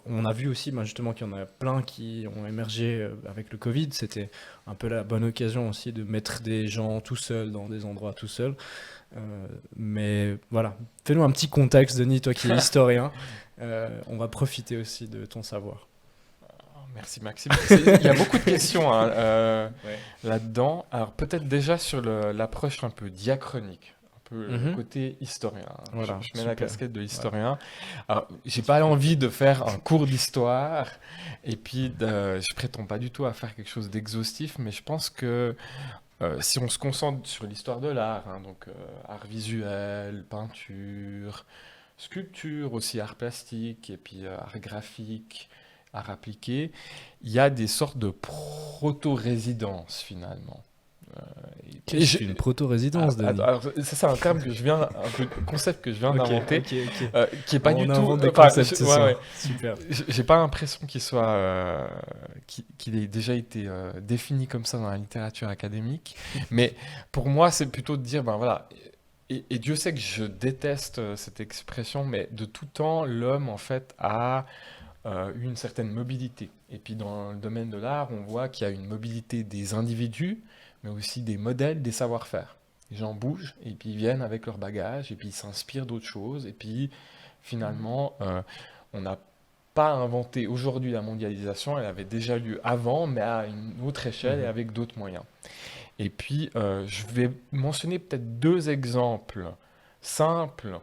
E: On a vu aussi justement qu'il y en a plein qui ont émergé avec le Covid, c'était un peu la bonne occasion aussi de mettre des gens tout seuls dans des endroits tout seuls. Mais voilà, fais-nous un petit contexte, Denis, toi qui es historien, on va profiter aussi de ton savoir.
D: Merci Maxime. Il y a beaucoup de questions là-dedans. Alors peut-être déjà sur l'approche un peu diachronique, un peu le côté historien.
E: Voilà,
D: je mets la casquette de historien. Alors j'ai pas envie de faire un cours d'histoire, et puis je prétends pas du tout à faire quelque chose d'exhaustif, mais je pense que si on se concentre sur l'histoire de l'art, hein, donc art visuel, peinture, sculpture aussi, art plastique, et puis art graphique, art appliqué, il y a des sortes de proto-résidences finalement.
E: Qu'est-ce qu'une proto-résidence, Denis?
D: Alors, ça, c'est un terme que je viens, concept que je viens d'inventer, qui est pas
E: On
D: du tout.
E: invente des concepts, c'est ça.
D: Ouais.
E: Super.
D: J'ai pas l'impression qu'il soit, qu'il ait déjà été défini comme ça dans la littérature académique, mais pour moi, c'est plutôt de dire, ben voilà. Et Dieu sait que je déteste cette expression, mais de tout temps, l'homme en fait a une certaine mobilité. Et puis dans le domaine de l'art, on voit qu'il y a une mobilité des individus, mais aussi des modèles, des savoir-faire. Les gens bougent, et puis ils viennent avec leur bagage, et puis ils s'inspirent d'autres choses, et puis finalement, on n'a pas inventé aujourd'hui la mondialisation, elle avait déjà lieu avant, mais à une autre échelle et avec d'autres moyens. Et puis, je vais mentionner peut-être 2 exemples simples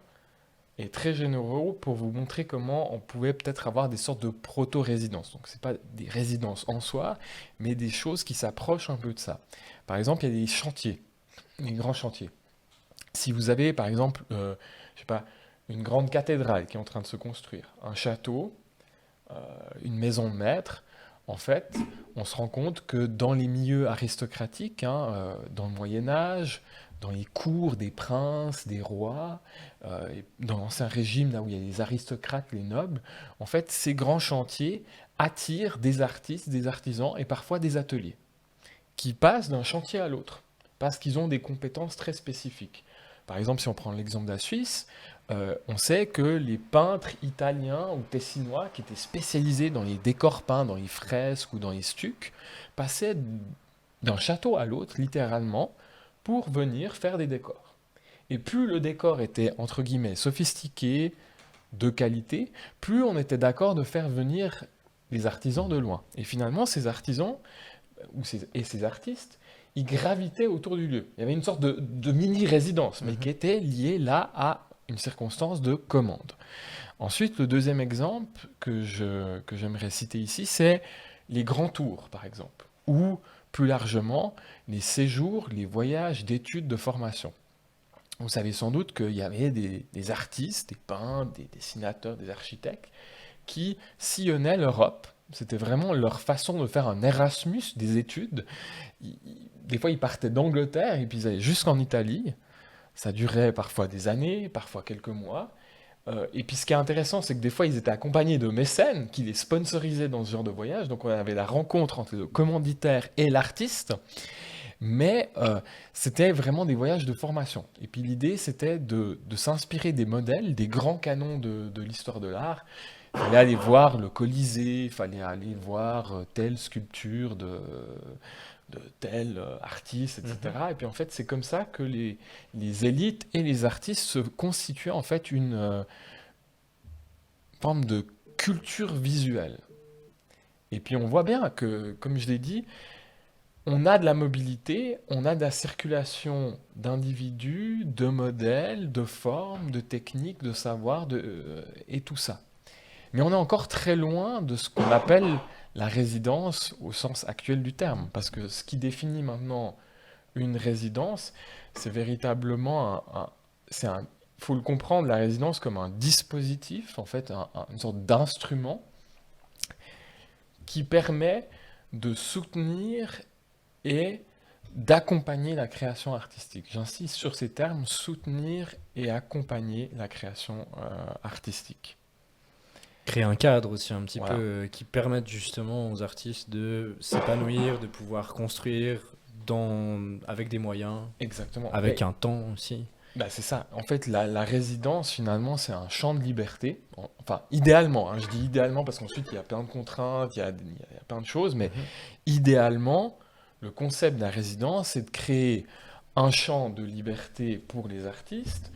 D: et très généraux pour vous montrer comment on pouvait peut-être avoir des sortes de proto-résidences. Donc, ce n'est pas des résidences en soi, mais des choses qui s'approchent un peu de ça. Par exemple, il y a des chantiers, des grands chantiers. Si vous avez, par exemple, je sais pas, une grande cathédrale qui est en train de se construire, un château, une maison de maître, en fait, on se rend compte que dans les milieux aristocratiques, dans le Moyen-Âge, dans les cours des princes, des rois, dans l'ancien régime, là où il y a les aristocrates, les nobles, en fait, ces grands chantiers attirent des artistes, des artisans et parfois des ateliers qui passent d'un chantier à l'autre parce qu'ils ont des compétences très spécifiques. Par exemple, si on prend l'exemple de la Suisse, on sait que les peintres italiens ou tessinois qui étaient spécialisés dans les décors peints, dans les fresques ou dans les stucs, passaient d'un château à l'autre, littéralement, pour venir faire des décors. Et plus le décor était, entre guillemets, sophistiqué, de qualité, plus on était d'accord de faire venir les artisans de loin. Et finalement, ces artisans et ces artistes, ils gravitaient autour du lieu. Il y avait une sorte de mini-résidence, mais qui était liée là à une circonstance de commande. Ensuite, le deuxième exemple que j'aimerais citer ici, c'est les grands tours, par exemple, ou plus largement, les séjours, les voyages d'études, de formation. Vous savez sans doute qu'il y avait des artistes, des peintres, des dessinateurs, des architectes qui sillonnaient l'Europe C'était vraiment leur façon de faire un Erasmus des études. Des fois, ils partaient d'Angleterre et puis ils allaient jusqu'en Italie. Ça durait parfois des années, parfois quelques mois. Et puis ce qui est intéressant, c'est que des fois, ils étaient accompagnés de mécènes qui les sponsorisaient dans ce genre de voyage. Donc on avait la rencontre entre le commanditaire et l'artiste. Mais c'était vraiment des voyages de formation. Et puis l'idée, c'était de s'inspirer des modèles, des grands canons de l'histoire de l'art. Il fallait aller voir le Colisée, il fallait aller voir telle sculpture de tel artiste, etc. Et puis en fait, c'est comme ça que les élites et les artistes se constituaient en fait une forme de culture visuelle. Et puis on voit bien que, comme je l'ai dit, on a de la mobilité, on a de la circulation d'individus, de modèles, de formes, de techniques, de savoirs, et tout ça. Mais on est encore très loin de ce qu'on appelle la résidence au sens actuel du terme. Parce que ce qui définit maintenant une résidence, c'est véritablement faut le comprendre, la résidence comme un dispositif, en fait, une sorte d'instrument qui permet de soutenir et d'accompagner la création artistique. J'insiste sur ces termes, soutenir et accompagner la création artistique.
E: Créer un cadre aussi un petit
D: Voilà.
E: peu qui permette justement aux artistes de s'épanouir, de pouvoir construire avec des moyens,
D: Exactement.
E: avec un temps aussi.
D: Bah, c'est ça. En fait, la résidence, finalement, c'est un champ de liberté. Enfin, idéalement, hein, je dis idéalement parce qu'ensuite, il y a plein de contraintes, il y a plein de choses, mais idéalement, le concept de la résidence, c'est de créer un champ de liberté pour les artistes.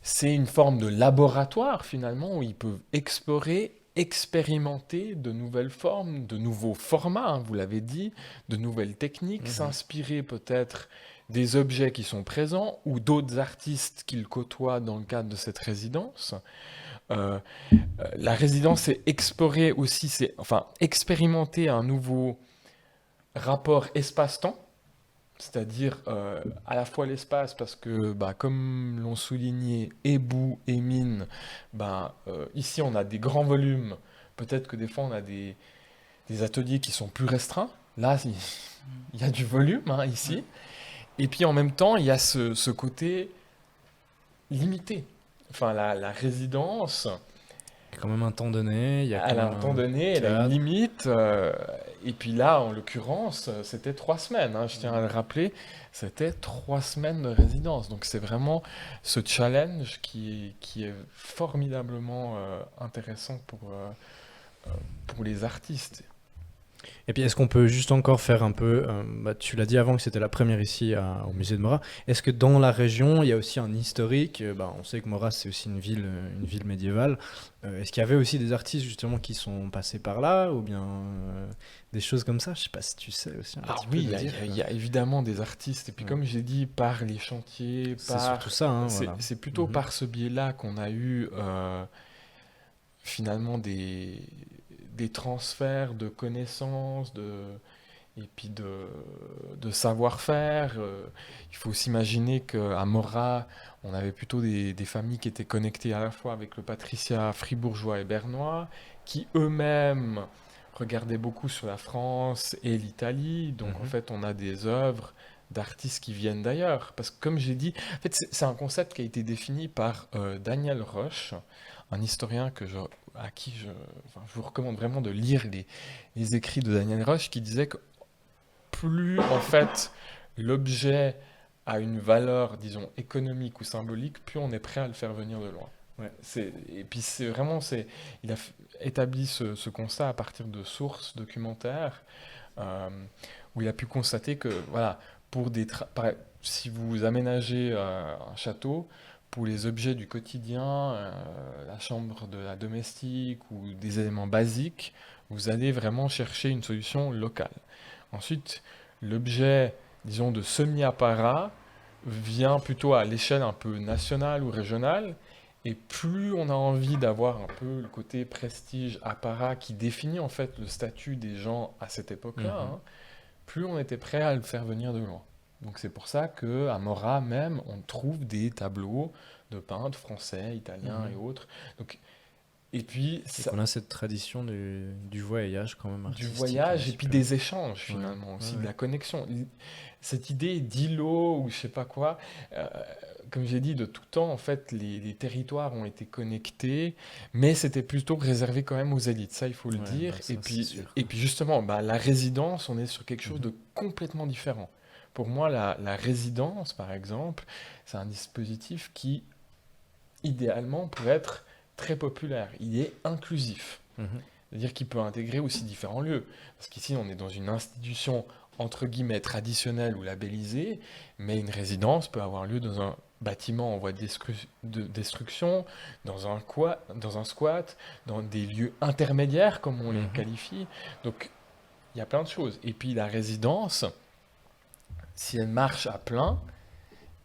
D: C'est une forme de laboratoire, finalement, où ils peuvent explorer, expérimenter de nouvelles formes, de nouveaux formats, hein, vous l'avez dit, de nouvelles techniques, s'inspirer peut-être des objets qui sont présents ou d'autres artistes qu'ils côtoient dans le cadre de cette résidence. La résidence, c'est explorer aussi, expérimenter un nouveau rapport espace-temps, c'est-à-dire à la fois l'espace, parce que, comme l'ont souligné Ebou et Mine, ici on a des grands volumes, peut-être que des fois on a des ateliers qui sont plus restreints. Là, il y a du volume hein, ici. Et puis en même temps, il y a ce côté limité. Enfin, la résidence,
E: Il y a quand même un temps donné, il y a quand
D: elle a un
E: même
D: temps donné, elle a une
E: cadre.
D: limite. Et puis là, en l'occurrence, c'était 3 semaines. Hein, je tiens à le rappeler, c'était 3 semaines de résidence. Donc c'est vraiment ce challenge qui est formidablement intéressant pour les artistes.
E: Et puis, est-ce qu'on peut juste encore faire un peu, tu l'as dit avant que c'était la première ici au musée de Morat, est-ce que dans la région, il y a aussi un historique, on sait que Morat c'est aussi une ville médiévale, est-ce qu'il y avait aussi des artistes justement qui sont passés par là, ou bien des choses comme ça? Je sais pas si tu sais aussi un
D: Ah
E: petit
D: oui,
E: peu nous dire.
D: il y a évidemment des artistes. Et puis
E: Ouais.
D: comme j'ai dit, par les chantiers,
E: C'est surtout ça, hein, voilà.
D: c'est plutôt
E: Mhm.
D: par ce biais-là qu'on a eu finalement des transferts de connaissances, et puis de savoir-faire. Il faut s'imaginer qu'à Morat, on avait plutôt des familles qui étaient connectées à la fois avec le patriciat fribourgeois et bernois, qui eux-mêmes regardaient beaucoup sur la France et l'Italie. Donc en fait, on a des œuvres d'artistes qui viennent d'ailleurs. Parce que comme j'ai dit, en fait, c'est un concept qui a été défini par Daniel Roche, un historien à qui je vous recommande vraiment de lire les écrits de Daniel Roche, qui disait que plus en fait l'objet a une valeur, disons, économique ou symbolique, plus on est prêt à le faire venir de loin.
E: Ouais.
D: Et puis il a établi ce constat à partir de sources documentaires où il a pu constater que voilà, si vous aménagez un château, pour les objets du quotidien, la chambre de la domestique ou des éléments basiques, vous allez vraiment chercher une solution locale. Ensuite, l'objet, disons, de semi-apparat vient plutôt à l'échelle un peu nationale ou régionale, et plus on a envie d'avoir un peu le côté prestige apparat qui définit en fait le statut des gens à cette époque-là, hein, plus on était prêt à le faire venir de loin. Donc c'est pour ça qu'à Morat même, on trouve des tableaux de peintres français, italiens et autres. Donc Et puis,
E: Et qu'on a cette tradition du voyage quand même
D: du
E: artistique.
D: voyage
E: un
D: et
E: petit
D: puis
E: peu.
D: des échanges finalement aussi,
E: Ouais,
D: de
E: ouais.
D: la connexion. Cette idée d'îlot ou je sais pas quoi, euh, comme j'ai dit, de tout temps, en fait, les territoires ont été connectés, mais c'était plutôt réservé quand même aux élites, ça il faut le
E: Ouais,
D: dire.
E: bah ça, c'est sûr.
D: Et puis justement, bah, la résidence, on est sur quelque chose
E: Mhm.
D: de complètement différent. Pour moi, la résidence, par exemple, c'est un dispositif qui, idéalement, pourrait être très populaire. Il est inclusif.
E: Mhm.
D: C'est-à-dire qu'il peut intégrer aussi différents lieux. Parce qu'ici, on est dans une institution, entre guillemets, traditionnelle ou labellisée, mais une résidence peut avoir lieu dans un bâtiment en voie de destruction, dans un squat, dans des lieux intermédiaires, comme on les
E: Mhm.
D: qualifie. Donc, il y a plein de choses. Et puis, la résidence, si elle marche à plein,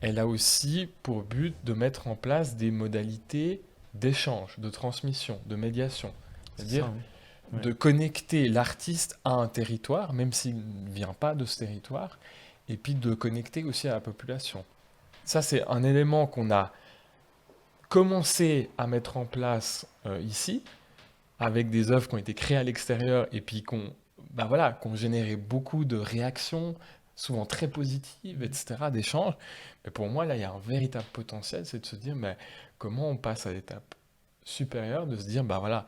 D: elle a aussi pour but de mettre en place des modalités d'échange, de transmission, de médiation.
E: C'est
D: C'est-à-dire
E: ça, hein. Ouais.
D: de connecter l'artiste à un territoire, même s'il ne vient pas de ce territoire, et puis de connecter aussi à la population. Ça, c'est un élément qu'on a commencé à mettre en place ici, avec des œuvres qui ont été créées à l'extérieur, et puis bah voilà, qu'on généré beaucoup de réactions, souvent très positives, etc., d'échanges. Mais pour moi, là, il y a un véritable potentiel, c'est de se dire, mais comment on passe à l'étape supérieure, de se dire, bah voilà,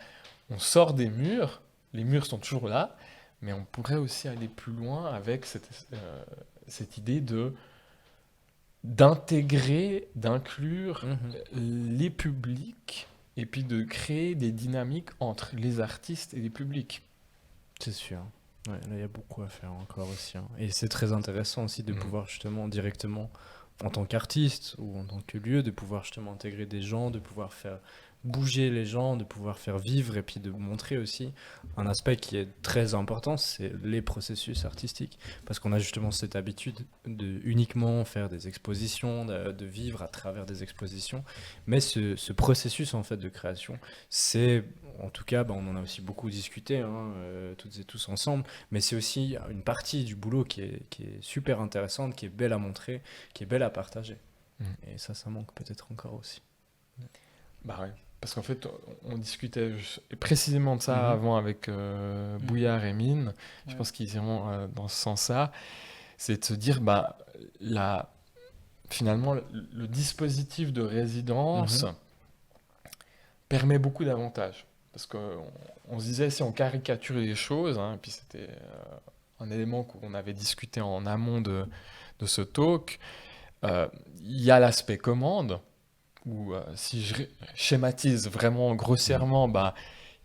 D: on sort des murs, les murs sont toujours là, mais on pourrait aussi aller plus loin avec cette idée d'intégrer, d'inclure
E: Mhm.
D: les publics et puis de créer des dynamiques entre les artistes et les publics.
E: C'est sûr. Ouais, là, il y a beaucoup à faire encore aussi, hein. Et c'est très intéressant aussi de
D: Mhm.
E: pouvoir justement directement, en tant qu'artiste ou en tant que lieu, de pouvoir justement intégrer des gens, de pouvoir faire bouger les gens, de pouvoir faire vivre et puis de montrer aussi un aspect qui est très important, c'est les processus artistiques. Parce qu'on a justement cette habitude de uniquement faire des expositions, de vivre à travers des expositions. Mais ce processus en fait de création, c'est, en tout cas, bah, on en a aussi beaucoup discuté, hein, toutes et tous ensemble, mais c'est aussi une partie du boulot qui est super intéressante, qui est belle à montrer, qui est belle à partager.
D: Mhm.
E: Et ça manque peut-être encore aussi.
D: Bah ouais. Parce qu'en fait, on discutait précisément de ça
E: Mhm.
D: avant avec Bouillard et Mine. Je
C: Ouais.
D: pense qu'ils iront dans ce sens-là. C'est de se dire, bah, finalement, le dispositif de résidence
E: Mhm.
D: permet beaucoup d'avantages. Parce qu'on on se disait, si on caricature les choses, hein, et puis c'était un élément qu'on avait discuté en amont de ce talk, il y a l'aspect commande, où si je schématise vraiment grossièrement, bah,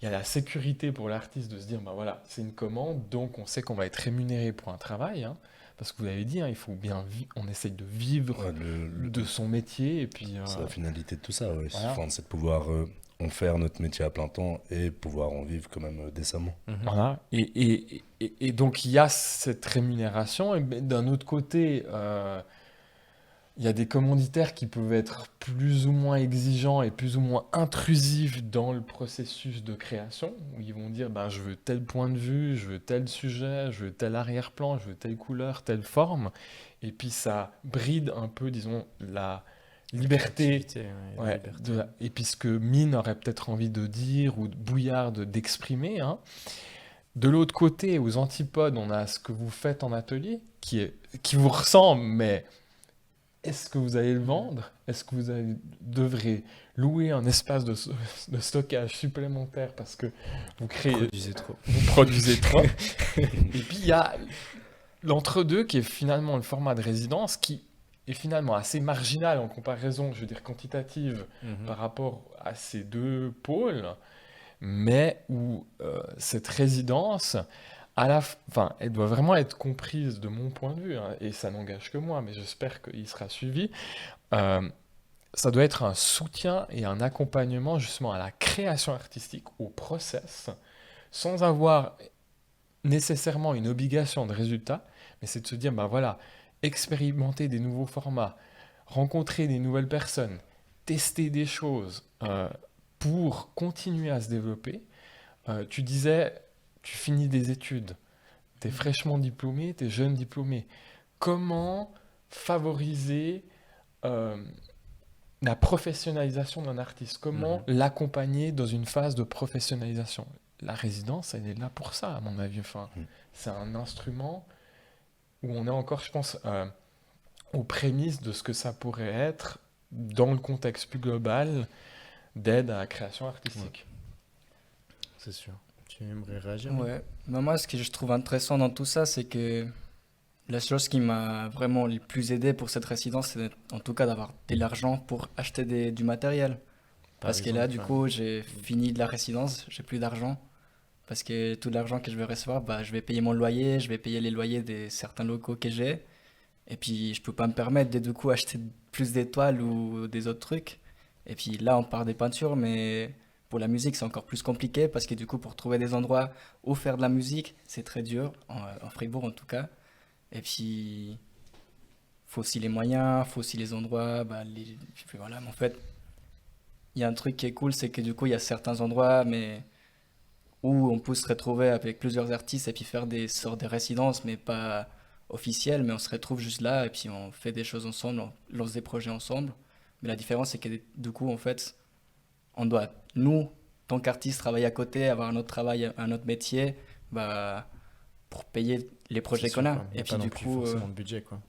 D: il y a la sécurité pour l'artiste de se dire, bah voilà, c'est une commande, donc on sait qu'on va être rémunéré pour un travail, hein, parce que vous l'avez dit, hein, il faut bien on essaye de vivre
B: Ouais,
D: de son métier, et puis
B: c'est la finalité de tout ça, ouais.
D: voilà.
B: Enfin, c'est de pouvoir en faire notre métier à plein temps et pouvoir en vivre quand même décemment.
E: Mhm.
D: Voilà. Et donc il y a cette rémunération, et ben, d'un autre côté, il y a des commanditaires qui peuvent être plus ou moins exigeants et plus ou moins intrusifs dans le processus de création, où ils vont dire ben, je veux tel point de vue, je veux tel sujet, je veux tel arrière-plan, je veux telle couleur, telle forme, et puis ça bride un peu, disons, la liberté.
E: Créativité, ouais, la
D: Ouais,
E: liberté.
D: et puis ce que Mine aurait peut-être envie de dire, ou de Bouillard d'exprimer, hein. De l'autre côté, aux antipodes, on a ce que vous faites en atelier, qui vous ressemble, mais est-ce que vous allez le vendre? Est-ce que devrez louer un espace de stockage supplémentaire parce que vous
E: Produisez trop.
D: vous produisez trop? Et puis il y a l'entre-deux qui est finalement le format de résidence qui est finalement assez marginal en comparaison, je veux dire, quantitative
E: Mhm.
D: par rapport à ces deux pôles, mais où cette résidence, enfin, elle doit vraiment être comprise de mon point de vue, hein, et ça n'engage que moi, mais j'espère qu'il sera suivi. Euh, Ça doit être un soutien et un accompagnement justement à la création artistique, au process, sans avoir nécessairement une obligation de résultat, mais c'est de se dire, bah voilà, expérimenter des nouveaux formats, rencontrer des nouvelles personnes, tester des choses pour continuer à se développer. Tu disais, tu finis des études, tu es fraîchement diplômé, tu es jeune diplômé. Comment favoriser euh, la professionnalisation d'un artiste. Comment l'accompagner dans une phase de professionnalisation. La résidence, elle est là pour ça, à mon avis. Enfin, c'est un instrument où on est encore, je pense, aux prémices de ce que ça pourrait être dans le contexte plus global d'aide à la création artistique.
E: C'est sûr. Tu aimerais réagir?
C: Ouais. Bah, moi, ce que je trouve intéressant dans tout ça, c'est que la chose qui m'a vraiment le plus aidé pour cette résidence, c'est en tout cas d'avoir de l'argent pour acheter du matériel. Parce que là, du coup, j'ai fini de la résidence, j'ai plus d'argent. Parce que tout l'argent que je vais recevoir, bah, je vais payer mon loyer, je vais payer les loyers de certains locaux que j'ai. Et puis, je peux pas me permettre de du coup acheter plus d'étoiles ou des autres trucs. Et puis là, on part des peintures, mais pour la musique, c'est encore plus compliqué parce que du coup, pour trouver des endroits où faire de la musique, c'est très dur, en Fribourg en tout cas. Et puis, faut aussi les moyens, faut aussi les endroits. Bah, puis voilà, mais en fait, il y a un truc qui est cool, c'est que du coup, il y a certains endroits, mais où on peut se retrouver avec plusieurs artistes et puis faire des sortes de résidences, mais pas officielles, mais on se retrouve juste là et puis on fait des choses ensemble, on lance des projets ensemble. Mais la différence, c'est que du coup, en fait, on doit, nous, tant qu'artistes, travailler à côté, avoir un autre travail, un autre métier, bah, pour payer les projets qu'on a.
E: Et puis du coup, forcément de budget, quoi.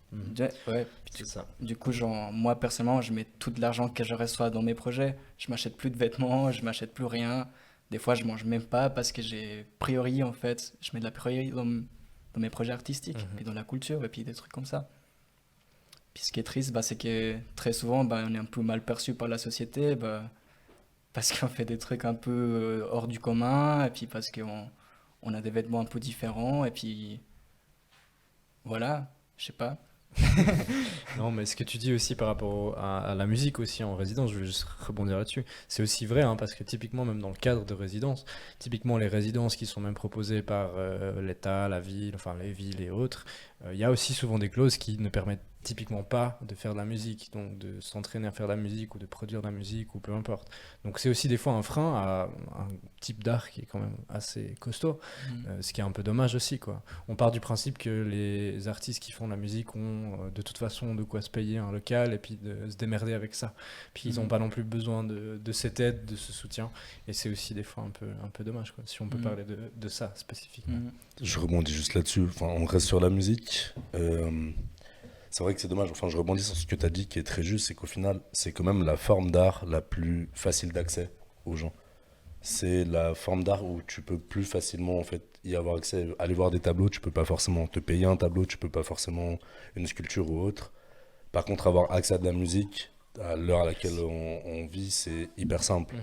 C: Ouais,
E: C'est ça.
C: du coup, genre, moi personnellement, je mets tout l'argent que je reçois dans mes projets. Je m'achète plus de vêtements, je m'achète plus rien. Des fois, je mange même pas parce que j'ai priori en fait. Je mets de la priori dans mes projets artistiques, puis dans la culture, et puis des trucs comme ça. Puis ce qui est triste, bah, c'est que très souvent, bah, on est un peu mal perçu par la société, bah, parce qu'on fait des trucs un peu hors du commun, et puis parce qu'on a des vêtements un peu différents, et puis voilà, je sais pas.
E: Non, mais ce que tu dis aussi par rapport à la musique aussi en résidence, je vais juste rebondir là-dessus. C'est aussi vrai, hein, parce que typiquement, même dans le cadre de résidence, typiquement les résidences qui sont même proposées par l'État, la ville, enfin les villes et autres, il y a aussi souvent des clauses qui ne permettent typiquement pas de faire de la musique, donc de s'entraîner à faire de la musique ou de produire de la musique ou peu importe. Donc c'est aussi des fois un frein à un type d'art qui est quand même assez costaud, ce qui est un peu dommage aussi, quoi. On part du principe que les artistes qui font de la musique ont de toute façon de quoi se payer un local et puis de se démerder avec ça. Puis ils n'ont pas non plus besoin de cette aide, de ce soutien, et c'est aussi des fois un peu dommage, quoi, si on peut parler de ça spécifiquement.
B: Je rebondis juste là-dessus, enfin, on reste sur la musique. C'est vrai que c'est dommage, enfin je rebondis sur ce que tu as dit qui est très juste, c'est qu'au final, c'est quand même la forme d'art la plus facile d'accès aux gens. C'est la forme d'art où tu peux plus facilement en fait y avoir accès. Aller voir des tableaux, tu peux pas forcément te payer un tableau, tu peux pas forcément une sculpture ou autre. Par contre, avoir accès à de la musique, à l'heure à laquelle on vit, c'est hyper simple.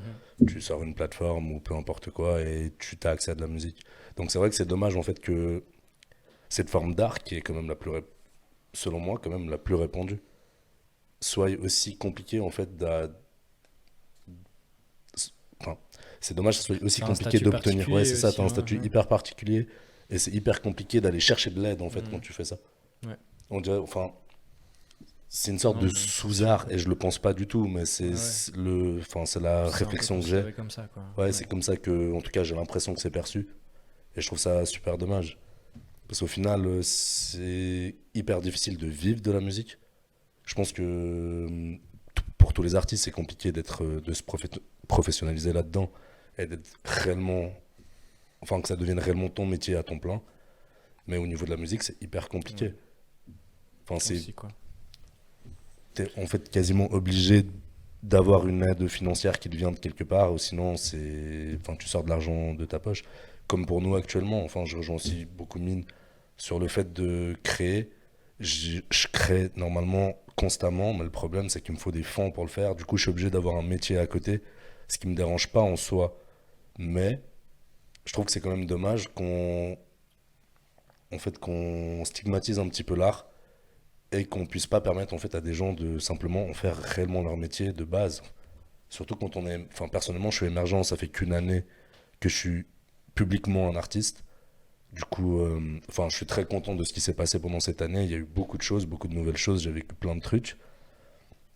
B: Tu sors une plateforme ou peu importe quoi et tu as accès à de la musique. Donc c'est vrai que c'est dommage en fait que cette forme d'art qui est quand même selon moi, quand même la plus répandue, soit aussi compliqué en fait enfin, c'est dommage que ce soit aussi compliqué d'obtenir. Ouais, c'est ça, t'as un statut hyper particulier et c'est hyper compliqué d'aller chercher de l'aide en fait quand tu fais ça. Ouais. On dirait, enfin, c'est une sorte de sous-art et je le pense pas du tout, mais c'est c'est la réflexion que j'ai.
E: Comme ça, quoi.
B: Ouais, c'est comme ça que, en tout cas, j'ai l'impression que c'est perçu et je trouve ça super dommage. Parce qu'au final, c'est hyper difficile de vivre de la musique. Je pense que pour tous les artistes, c'est compliqué de se professionnaliser là-dedans et d'être réellement, enfin que ça devienne réellement ton métier à temps plein. Mais au niveau de la musique, c'est hyper compliqué. Enfin, t'es en fait quasiment obligé d'avoir une aide financière qui te vient de quelque part, ou sinon tu sors de l'argent de ta poche. Comme pour nous actuellement, enfin, je rejoins aussi beaucoup Mine sur le fait de créer. Je crée normalement constamment, mais le problème c'est qu'il me faut des fonds pour le faire. Du coup, je suis obligé d'avoir un métier à côté, ce qui me dérange pas en soi. Mais je trouve que c'est quand même dommage qu'on stigmatise un petit peu l'art et qu'on puisse pas permettre en fait à des gens de simplement en faire réellement leur métier de base. Surtout quand on est, enfin personnellement, je suis émergent, ça fait qu'une année que je suis publiquement un artiste. Du coup, je suis très content de ce qui s'est passé pendant cette année. Il y a eu beaucoup de choses, beaucoup de nouvelles choses. J'ai vécu plein de trucs.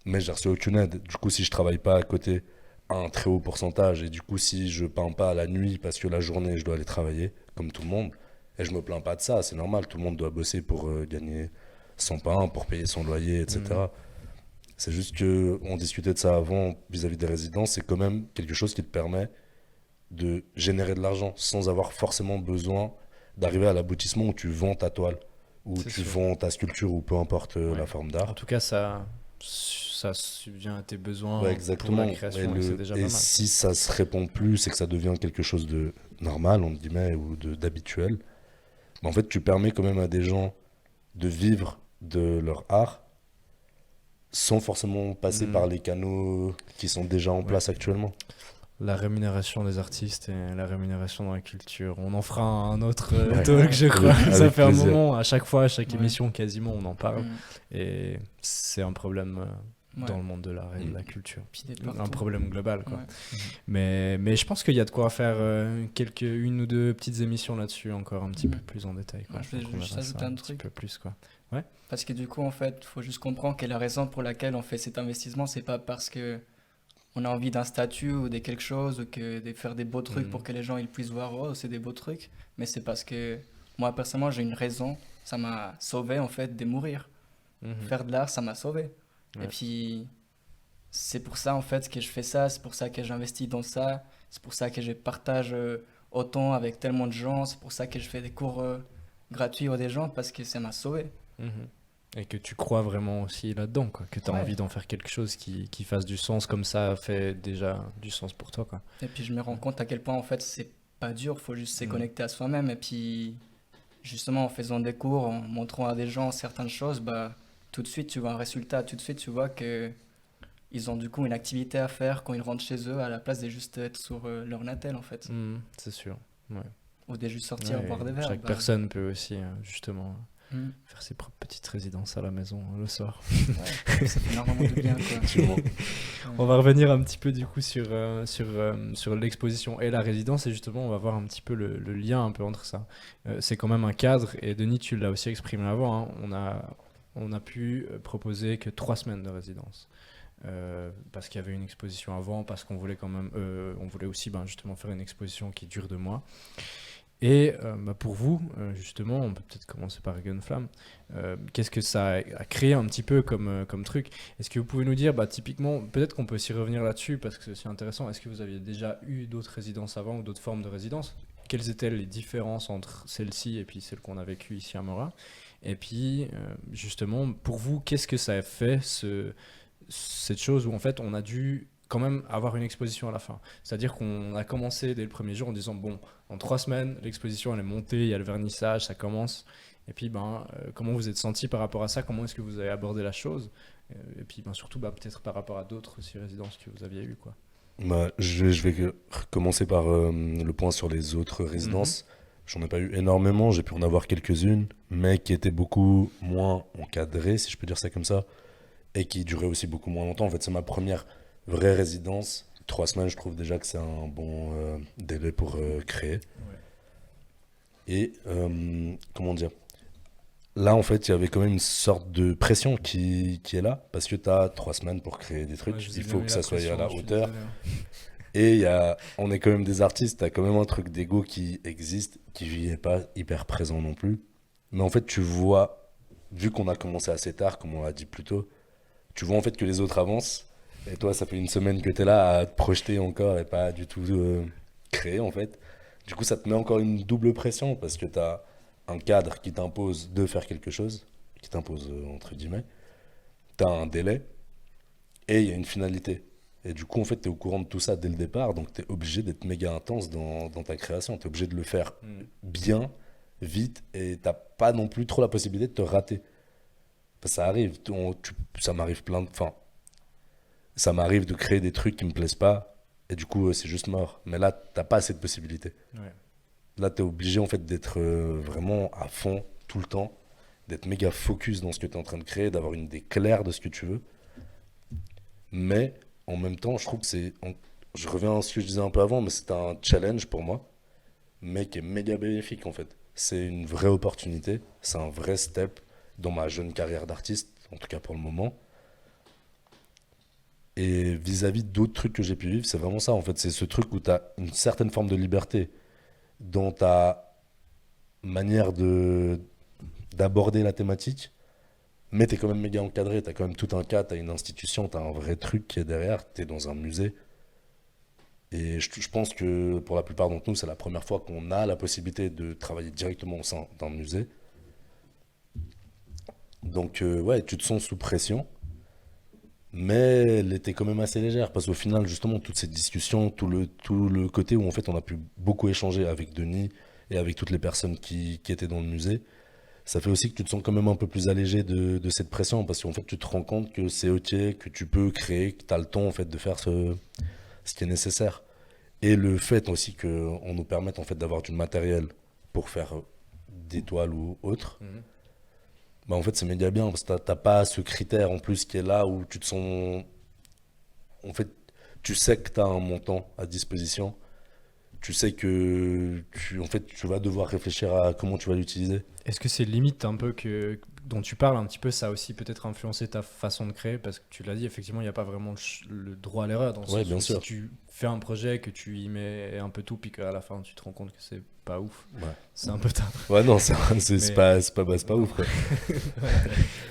B: Mais j'ai reçu aucune aide. Du coup, si je travaille pas à côté à un très haut pourcentage, et du coup, si je peins pas la nuit parce que la journée, je dois aller travailler, comme tout le monde, et je me plains pas de ça, c'est normal. Tout le monde doit bosser pour gagner son pain, pour payer son loyer, etc. C'est juste que on discutait de ça avant vis-à-vis des résidences, c'est quand même quelque chose qui te permet de générer de l'argent sans avoir forcément besoin d'arriver à l'aboutissement où tu vends ta toile, où
E: C'est
B: tu
E: sûr.
B: vends ta sculpture ou peu importe
E: Ouais.
B: la forme
E: En
B: d'art.
E: tout cas, ça subvient à tes besoins
B: Ouais,
E: pour
B: exactement.
E: la création, et c'est déjà
B: et
E: pas mal.
B: si ça se répand plus, c'est que ça devient quelque chose de normal, entre guillemets, ou d'habituel. Mais en fait, tu permets quand même à des gens de vivre de leur art sans forcément passer
E: Mm.
B: par les canaux qui sont déjà en
E: Ouais.
B: place actuellement.
E: La rémunération des artistes et la rémunération dans la culture. On en fera un autre
B: Ouais.
E: talk, je crois.
B: Avec
E: Ça fait un
B: plaisir.
E: moment, à chaque fois, à chaque
C: Ouais.
E: émission, quasiment, on en parle.
C: Mm.
E: Et c'est un problème
C: Ouais.
E: dans le monde de l'art et de la culture.
C: Puis d'être
E: Un
C: partout.
E: problème global, quoi.
C: Ouais.
E: Mais je pense qu'il y a de quoi faire une ou deux petites émissions là-dessus, encore un petit peu plus en détail, quoi.
C: Moi, je vais
E: Donc on
C: juste
E: verra
C: ajouter
E: ça
C: un
E: petit
C: truc.
E: peu plus, quoi.
C: Parce que du coup, en fait, il faut juste comprendre que la raison pour laquelle on fait cet investissement, c'est pas parce que on a envie d'un statut ou de quelque chose ou que de faire des beaux trucs
E: Mhm.
C: pour que les gens ils puissent voir, oh, c'est des beaux trucs. Mais c'est parce que moi, personnellement, j'ai une raison. Ça m'a sauvé, en fait, de mourir.
E: Mhm.
C: Faire de l'art, ça m'a sauvé.
E: Ouais.
C: Et puis, c'est pour ça, en fait, que je fais ça. C'est pour ça que j'investis dans ça. C'est pour ça que je partage autant avec tellement de gens. C'est pour ça que je fais des cours gratuits aux des gens parce que ça m'a sauvé.
E: Mhm. Et que tu crois vraiment aussi là-dedans, quoi. Que tu as
C: Ouais.
E: envie d'en faire quelque chose qui fasse du sens, comme ça fait déjà du sens pour toi, quoi.
C: Et puis je me rends compte à quel point en fait c'est pas dur, faut juste se
E: Mm.
C: connecter à soi-même. Et puis justement en faisant des cours, en montrant à des gens certaines choses, bah tout de suite tu vois un résultat, tout de suite tu vois que ils ont du coup une activité à faire quand ils rentrent chez eux à la place de juste être sur leur natel en fait.
E: Mhm, c'est sûr.
C: Ou de juste sortir
E: Ouais,
C: boire des verres.
E: chaque
C: bah.
E: personne peut aussi, justement,
C: Mm.
E: faire ses propres petites résidences à la maison le soir.
C: Ouais, ça fait énormément de bien quoi.
E: On va revenir un petit peu du coup sur l'exposition et la résidence, et justement on va voir un petit peu le lien un peu entre ça. C'est quand même un cadre, et Denis tu l'as aussi exprimé avant, hein. On a pu proposer que 3 semaines de résidence. Parce qu'il y avait une exposition avant, parce qu'on voulait quand même, on voulait aussi justement faire une exposition qui dure 2 mois. Et pour vous, justement, on peut peut-être commencer par Gunflamme. Qu'est-ce que ça a créé un petit peu comme truc? Est-ce que vous pouvez nous dire, typiquement, peut-être qu'on peut aussi revenir là-dessus parce que c'est aussi intéressant. Est-ce que vous aviez déjà eu d'autres résidences avant ou d'autres formes de résidences? Quelles étaient les différences entre celle-ci et puis celle qu'on a vécue ici à Mora? Et puis, justement, pour vous, qu'est-ce que ça a fait, cette chose où en fait on a dû quand même avoir une exposition à la fin? C'est-à-dire qu'on a commencé dès le premier jour en disant bon, en 3 semaines, l'exposition elle est montée, il y a le vernissage, ça commence. Et puis comment vous êtes senti par rapport à ça? Comment est-ce que vous avez abordé la chose? Et puis surtout peut-être par rapport à d'autres aussi résidences que vous aviez eues, quoi.
B: Je vais commencer par le point sur les autres résidences. J'en ai pas eu énormément, j'ai pu en avoir quelques-unes, mais qui étaient beaucoup moins encadrées, si je peux dire ça comme ça, et qui duraient aussi beaucoup moins longtemps. En fait, c'est ma première vraie résidence. 3 semaines, je trouve déjà que c'est un bon délai pour créer. Et comment dire? Là, en fait, il y avait quand même une sorte de pression qui est là, parce que tu as 3 semaines pour créer des trucs. Il faut que ça soit à la hauteur. Et on est quand même des artistes, t'as quand même un truc d'ego qui existe, qui n'est pas hyper présent non plus. Mais en fait, tu vois, vu qu'on a commencé assez tard, comme on l'a dit plus tôt, tu vois en fait que les autres avancent. Et toi, ça fait une semaine que t'es là à te projeter encore et pas du tout créer en fait. Du coup, ça te met encore une double pression parce que t'as un cadre qui t'impose de faire quelque chose, qui t'impose entre guillemets. T'as un délai et il y a une finalité. Et du coup, en fait, tu es au courant de tout ça dès le départ, donc tu es obligé d'être méga intense dans ta création. Tu es obligé de le faire bien, vite, et t'as pas non plus trop la possibilité de te rater. Ça arrive, ça m'arrive ça m'arrive de créer des trucs qui me plaisent pas, et du coup, c'est juste mort. Mais là, t'as pas cette possibilité.
E: Ouais.
B: Là, tu es obligé en fait d'être vraiment à fond tout le temps, d'être méga focus dans ce que tu es en train de créer, d'avoir une idée claire de ce que tu veux. Mais en même temps, je trouve que je reviens à ce que je disais un peu avant, mais c'est un challenge pour moi, mais qui est méga bénéfique en fait. C'est une vraie opportunité, c'est un vrai step dans ma jeune carrière d'artiste, en tout cas pour le moment. Et vis-à-vis d'autres trucs que j'ai pu vivre, c'est vraiment ça en fait. C'est ce truc où tu as une certaine forme de liberté dans ta manière d'aborder la thématique, mais t'es quand même méga encadré, t'as quand même tout un cas, t'as une institution, t'as un vrai truc qui est derrière, t'es dans un musée. Et je pense que pour la plupart d'entre nous, c'est la première fois qu'on a la possibilité de travailler directement au sein d'un musée. Donc ouais, tu te sens sous pression, mais elle était quand même assez légère, parce qu'au final, justement, toutes ces discussions, tout le côté où en fait on a pu beaucoup échanger avec Denis et avec toutes les personnes qui étaient dans le musée, ça fait aussi que tu te sens quand même un peu plus allégé de cette pression, parce qu'en fait tu te rends compte que c'est ok, que tu peux créer, que tu as le temps en fait de faire ce qui est nécessaire. Et le fait aussi qu'on nous permette en fait d'avoir du matériel pour faire des toiles ou autre, bah en fait c'est méga bien, parce que t'as pas ce critère en plus qui est là où tu te sens... En fait, tu sais que tu as un montant à disposition, tu sais que en fait, tu vas devoir réfléchir à comment tu vas l'utiliser.
E: Est-ce que c'est limite un peu dont tu parles un petit peu, ça a aussi peut-être influencé ta façon de créer? Parce que tu l'as dit, effectivement, il n'y a pas vraiment le droit à l'erreur. Dans le
B: Ouais,
E: sens
B: bien
E: où
B: sûr.
E: si tu fais un projet, que tu y mets un peu tout, puis qu'à la fin, tu te rends compte que c'est pas ouf,
B: Ouais,
E: c'est un peu tard.
B: ouais non, c'est
E: Mais-
B: pas ouf, quoi.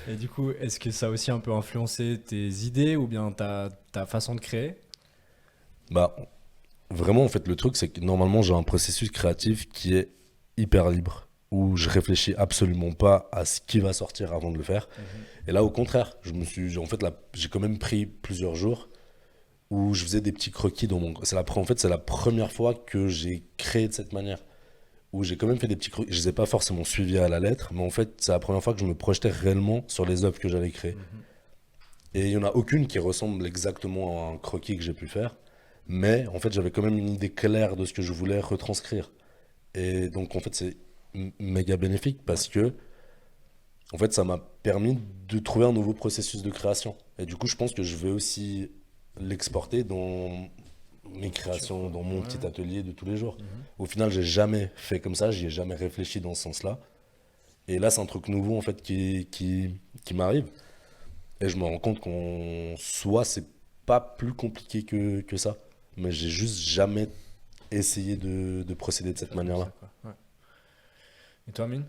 E: Et du coup, est-ce que ça a aussi un peu influencé tes idées ou bien ta façon de créer?
B: Bah, vraiment, en fait, le truc, c'est que normalement, j'ai un processus créatif qui est hyper libre, où je réfléchis absolument pas à ce qui va sortir avant de le faire. Et là, au contraire, en fait, là, j'ai quand même pris plusieurs jours où je faisais des petits croquis dans mon... En fait, c'est la première fois que j'ai créé de cette manière, où j'ai quand même fait des petits croquis. Je les ai pas forcément suivis à la lettre, mais en fait, c'est la première fois que je me projetais réellement sur les œuvres que j'allais créer. Et il y en a aucune qui ressemble exactement à un croquis que j'ai pu faire, mais en fait, j'avais quand même une idée claire de ce que je voulais retranscrire. Et donc, en fait, c'est méga bénéfique parce que, en fait, ça m'a permis de trouver un nouveau processus de création. Et du coup, je pense que je vais aussi l'exporter dans mes créations, dans mon petit atelier de tous les jours. Au final, j'ai jamais fait comme ça, j'y ai jamais réfléchi dans ce sens-là. Et là, c'est un truc nouveau, en fait, qui m'arrive. Et je me rends compte qu'en soi, c'est pas plus compliqué que ça. Mais j'ai juste jamais essayé de procéder de cette manière-là.
E: Ouais. Et toi, Mine?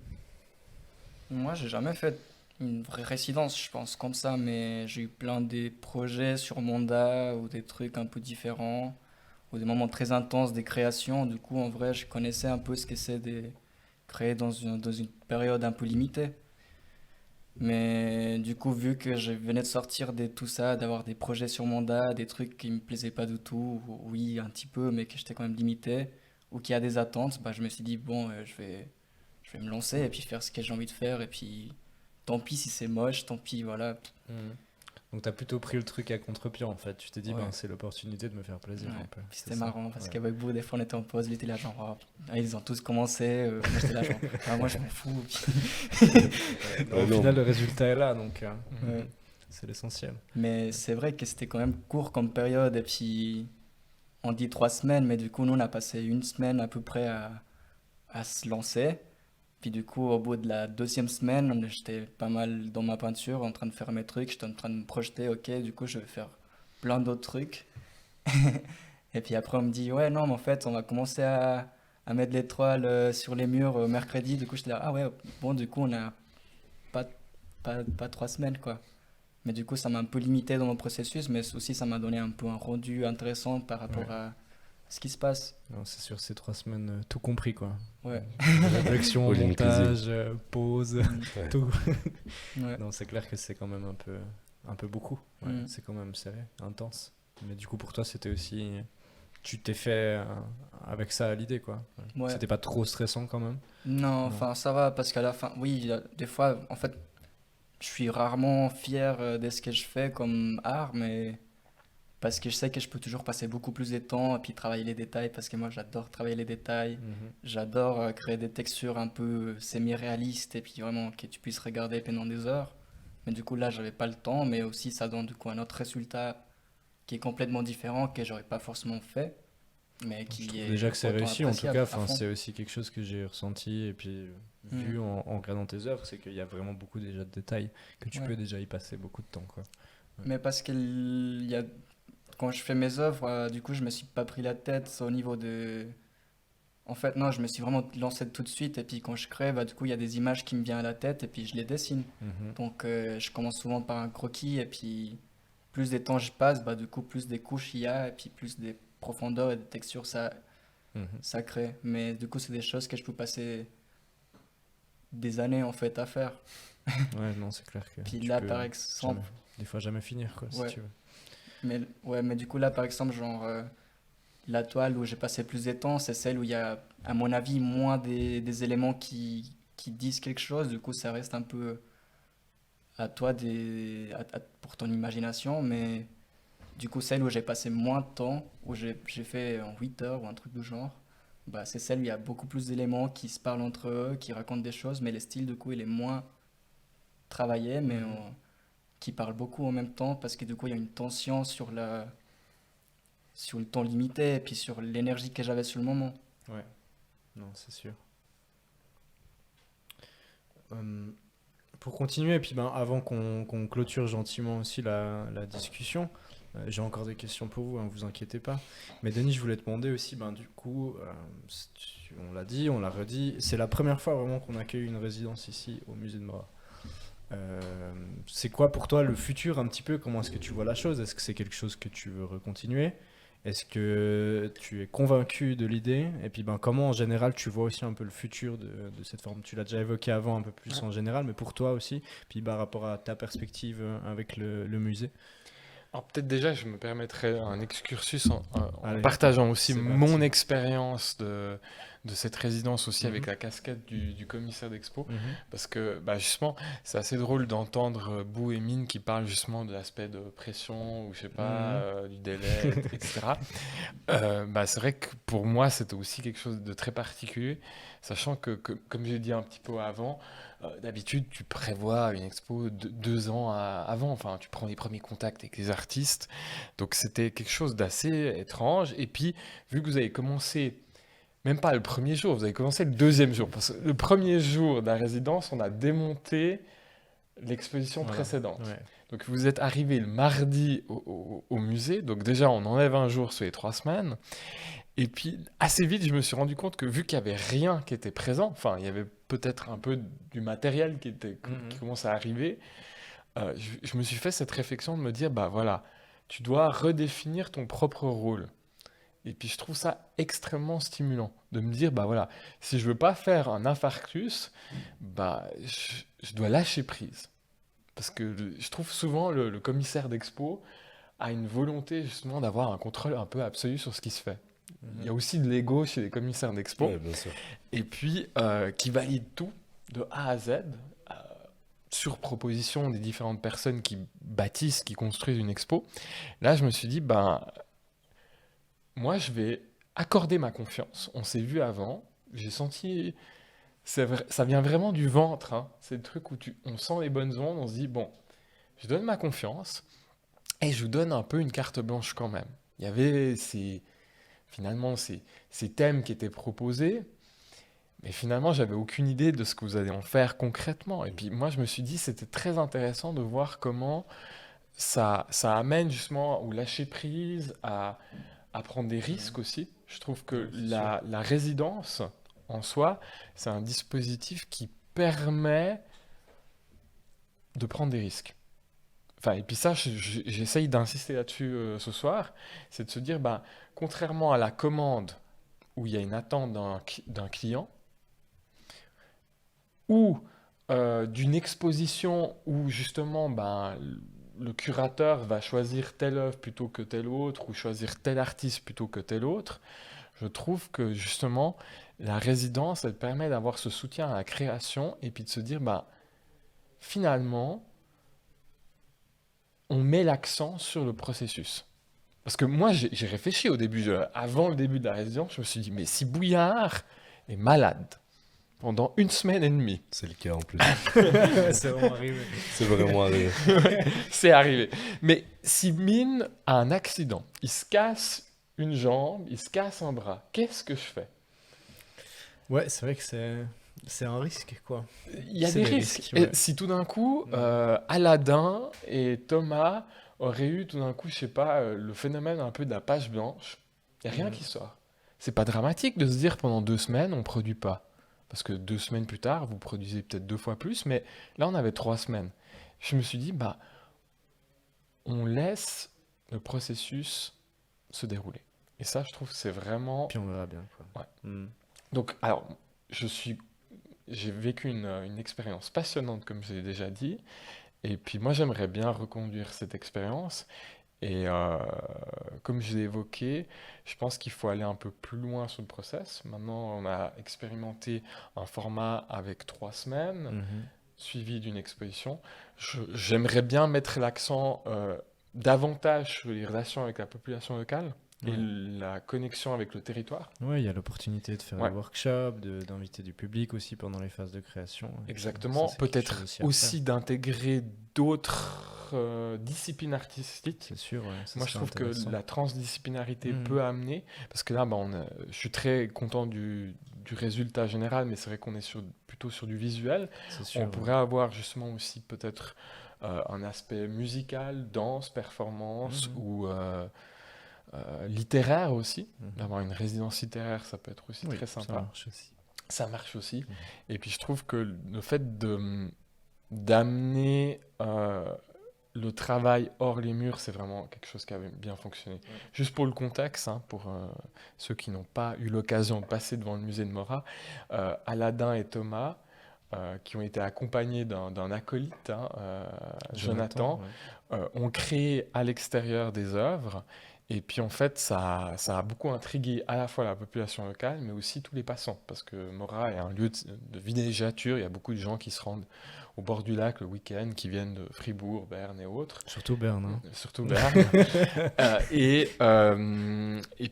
C: Moi, j'ai jamais fait une vraie résidence, je pense, comme ça, mais j'ai eu plein de projets sur Monda ou des trucs un peu différents, ou des moments très intenses, des créations. Du coup, en vrai, je connaissais un peu ce que c'est de créer dans une période un peu limitée. Mais du coup, vu que je venais de sortir de tout ça, d'avoir des projets sur Monda, des trucs qui me plaisaient pas du tout, ou oui, un petit peu, mais que j'étais quand même limité, ou qu'il y a des attentes, bah, je me suis dit, bon, je vais me lancer et puis faire ce que j'ai envie de faire, et puis tant pis si c'est moche, tant pis, voilà.
E: Donc t'as plutôt pris le truc à contre-pied en fait. Tu t'es dit,
C: Ouais.
E: ben, c'est l'opportunité de me faire plaisir
C: Ouais.
E: un peu.
C: Puis
E: C'est
C: c'était
E: ça.
C: marrant parce
E: Ouais.
C: qu'avec vous, des fois on était en pause, lui était là genre, ah, ils ont tous commencé, moi j'étais là genre, ah, moi je m'en fous. Puis-
E: Au
B: non.
E: final, le résultat est là, donc
C: Ouais.
E: c'est l'essentiel.
C: Mais c'est vrai que c'était quand même court comme période, et puis on dit 3 semaines, mais du coup nous on a passé une semaine à peu près à se lancer. Puis du coup au bout de la deuxième semaine, j'étais pas mal dans ma peinture, en train de faire mes trucs, j'étais en train de me projeter, ok, du coup je vais faire plein d'autres trucs. Et puis après, on me dit, ouais, non, mais en fait, on va commencer à mettre les toiles sur les murs mercredi. Du coup, je dis, ah ouais, bon, du coup, on a pas, pas 3 semaines, quoi. Mais du coup, ça m'a un peu limité dans mon processus, mais aussi, ça m'a donné un peu un rendu intéressant par rapport
E: Ouais.
C: à ce qui se passe.
E: Non, c'est sur ces 3 semaines, tout compris quoi.
C: Ouais.
E: Réflexion,
B: All inclusive.
E: montage, pause,
B: Ouais.
E: tout.
C: Ouais.
E: Non, c'est clair que c'est quand même un peu beaucoup. Ouais,
C: Mm.
E: c'est quand même serré, intense. Mais du coup, pour toi, c'était aussi. Tu t'es fait avec ça à l'idée, quoi.
C: Ouais.
E: C'était pas trop stressant quand même.
C: Non, enfin, ça va, parce qu'à la fin, oui, des fois, en fait, je suis rarement fier de ce que je fais comme art, mais parce que je sais que je peux toujours passer beaucoup plus de temps et puis travailler les détails, parce que moi j'adore travailler les détails, j'adore créer des textures un peu semi-réalistes et puis vraiment que tu puisses regarder pendant des heures. Mais du coup là j'avais pas le temps, mais aussi ça donne du coup un autre résultat qui est complètement différent, que j'aurais pas forcément fait, mais
E: Je
C: qui
E: trouve
C: est
E: déjà que c'est
C: autant
E: réussi en tout
C: appréciable
E: cas.
C: à
E: Enfin,
C: fond.
E: c'est aussi quelque chose que j'ai ressenti et puis vu en regardant tes œuvres, c'est qu'il y a vraiment beaucoup déjà de détails que tu
C: Ouais.
E: peux déjà y passer beaucoup de temps, quoi.
C: Mais parce qu'il y a... Quand je fais mes œuvres, du coup, je me suis pas pris la tête au niveau En fait, non, je me suis vraiment lancé tout de suite. Et puis quand je crée, bah, du coup, il y a des images qui me viennent à la tête et puis je les dessine.
E: Mhm.
C: Donc, je commence souvent par un croquis. Et puis, plus des temps je passe, bah, du coup, plus des couches il y a. Et puis, plus des profondeurs et des textures
E: Mhm.
C: ça crée. Mais du coup, c'est des choses que je peux passer des années en fait à faire.
E: Ouais, non, c'est clair que
C: Puis
E: tu
C: là,
E: peux
C: par exemple,
E: jamais, des fois jamais finir, quoi, si
C: ouais.
E: tu veux.
C: Mais du coup, là, par exemple, genre, la toile où j'ai passé plus de temps, c'est celle où il y a, à mon avis, moins des éléments qui disent quelque chose. Du coup, ça reste un peu à toi pour ton imagination. Mais du coup, celle où j'ai passé moins de temps, où j'ai fait en 8 heures ou un truc du genre, bah, c'est celle où il y a beaucoup plus d'éléments qui se parlent entre eux, qui racontent des choses, mais le style, du coup, il est moins travaillé, mais qui parle beaucoup en même temps, parce que du coup, il y a une tension sur le temps limité et puis sur l'énergie que j'avais sur le moment.
E: Ouais, non, c'est sûr. Euh, pour continuer, et puis ben, avant qu'on clôture gentiment aussi la discussion, j'ai encore des questions pour vous, hein, vous inquiétez pas. Mais Denis, je voulais te demander aussi, ben, du coup, on l'a dit, on l'a redit, c'est la première fois vraiment qu'on accueille une résidence ici au musée de Mora. C'est quoi pour toi le futur un petit peu? Comment est-ce que tu vois la chose? Est-ce que c'est quelque chose que tu veux recontinuer? Est-ce que tu es convaincu de l'idée? Et puis ben, comment en général tu vois aussi un peu le futur de cette forme? Tu l'as déjà évoqué avant un peu plus en général, mais pour toi aussi, puis par rapport à ta perspective avec le musée.
D: Alors peut-être déjà, je me permettrais un excursus en
E: Allez,
D: partageant aussi
E: c'est
D: mon
E: parti.
D: expérience de cette résidence aussi avec
E: Mhm.
D: la casquette du commissaire d'expo.
E: Mhm.
D: Parce que bah, justement, c'est assez drôle d'entendre Bou et Mine qui parlent justement de l'aspect de pression ou je sais pas,
E: Mhm.
D: du délai, etc. Bah, c'est vrai que pour moi, c'était aussi quelque chose de très particulier, sachant que comme j'ai dit un petit peu avant, d'habitude, tu prévois une expo 2 ans avant, enfin, tu prends les premiers contacts avec les artistes, donc c'était quelque chose d'assez étrange. Et puis, vu que vous avez commencé, même pas le premier jour, vous avez commencé le deuxième jour, parce que le premier jour de la résidence, on a démonté l'exposition
E: Voilà.
D: précédente.
E: Ouais.
D: Donc vous êtes arrivé le mardi au musée, donc déjà on enlève un jour sur les 3 semaines, et puis assez vite je me suis rendu compte que vu qu'il n'y avait rien qui était présent, enfin il y avait peut-être un peu du matériel qui
E: Mhm.
D: commence à arriver, je me suis fait cette réflexion de me dire, bah voilà, tu dois redéfinir ton propre rôle. Et puis je trouve ça extrêmement stimulant de me dire, bah voilà, si je veux pas faire un infarctus, bah je dois lâcher prise. Parce que je trouve souvent le commissaire d'expo a une volonté justement d'avoir un contrôle un peu absolu sur ce qui se fait. Il y a
E: Mhm.
D: aussi de l'ego chez les commissaires d'expo,
B: Ouais, bien sûr.
D: et puis qui valide tout de A à Z, euh, sur proposition des différentes personnes qui bâtissent, qui construisent une expo. Là, je me suis dit, ben, moi, je vais accorder ma confiance. On s'est vu avant, j'ai senti, ça vient vraiment du ventre, hein. C'est le truc où on sent les bonnes ondes, on se dit, bon, je donne ma confiance, et je vous donne un peu une carte blanche quand même. Il y avait finalement ces thèmes qui étaient proposés, mais finalement, j'avais aucune idée de ce que vous allez en faire concrètement. Et puis moi, je me suis dit, c'était très intéressant de voir comment ça amène justement au lâcher prise, à prendre des risques aussi. Je trouve que
E: Ouais, c'est sûr.
D: la résidence, en soi, c'est un dispositif qui permet de prendre des risques. Enfin, et puis ça, j'essaye d'insister là-dessus ce soir, c'est de se dire, bah, contrairement à la commande où il y a une attente d'un client, ou d'une exposition où justement ben, le curateur va choisir telle œuvre plutôt que telle autre, ou choisir tel artiste plutôt que tel autre, je trouve que justement la résidence, elle permet d'avoir ce soutien à la création et puis de se dire, bah, finalement, on met l'accent sur le processus. Parce que moi, j'ai réfléchi au début, avant le début de la résidence, je me suis dit, mais si Bouillard est malade pendant 1 semaine et demie,
B: C'est le cas en plus.
E: C'est vraiment arrivé.
B: C'est vraiment arrivé.
D: c'est arrivé. Mais si Mine a un accident, il se casse une jambe, il se casse un bras, qu'est-ce que je fais?
E: Ouais, c'est vrai que c'est un risque, quoi.
D: Il y a
E: C'est
D: des
E: des
D: risques.
E: risques,
D: Et
E: ouais.
D: si tout d'un coup, Aladdin et Thomas auraient eu tout d'un coup, je sais pas, le phénomène un peu de la page blanche, il n'y a rien qui sort. c'est pas dramatique de se dire pendant 2 semaines, on produit pas. Parce que 2 semaines plus tard, vous produisez peut-être 2 fois plus, mais là, on avait 3 semaines. Je me suis dit, bah, on laisse le processus se dérouler. Et ça, je trouve que c'est vraiment...
E: Puis on verra bien, quoi.
D: Ouais.
E: Mm.
D: Donc, alors, j'ai vécu une expérience passionnante, comme je l'ai déjà dit. Et puis, moi, j'aimerais bien reconduire cette expérience. Et comme je l'ai évoqué, je pense qu'il faut aller un peu plus loin sur le process. Maintenant, on a expérimenté un format avec 3 semaines,
E: Mhm.
D: suivi d'une exposition. J'aimerais bien mettre l'accent davantage sur les relations avec la population locale et
E: Ouais.
D: la connexion avec le territoire.
E: Ouais, il y a l'opportunité de faire
D: Ouais.
E: des workshops, d'inviter du public aussi pendant les phases de création. Et puis,
D: Exactement.
E: ça, c'est quelque
D: Peut-être
E: chose à
D: aussi
E: faire.
D: d'intégrer d'autres disciplines artistiques.
E: C'est sûr, ouais, ça
D: Moi, je
E: serait
D: trouve que
E: intéressant.
D: la transdisciplinarité
E: Mhm.
D: peut amener, parce que là, bah, je suis très content du résultat général, mais c'est vrai qu'on est plutôt sur du visuel.
E: C'est sûr.
D: On pourrait avoir justement aussi peut-être un aspect musical, danse, performance
E: Mhm.
D: ou littéraire aussi.
E: Mhm.
D: D'avoir une résidence littéraire, ça peut être aussi
E: Oui,
D: très
E: ça
D: sympa.
E: marche aussi.
D: Ça marche aussi.
E: Mhm.
D: Et puis je trouve que le fait d'amener le travail hors les murs, c'est vraiment quelque chose qui avait bien fonctionné. Juste pour le contexte, hein, pour ceux qui n'ont pas eu l'occasion de passer devant le musée de Morat, Aladin et Thomas, qui ont été accompagnés d'un acolyte, hein, Jonathan,
E: ouais.
D: ont créé à l'extérieur des œuvres. Et puis en fait, ça a beaucoup intrigué à la fois la population locale, mais aussi tous les passants, parce que Morat est un lieu de villégiature. Il y a beaucoup de gens qui se rendent au bord du lac le week-end, qui viennent de Fribourg, Berne et autres.
E: Surtout Berne. Hein.
D: Surtout Berne. Et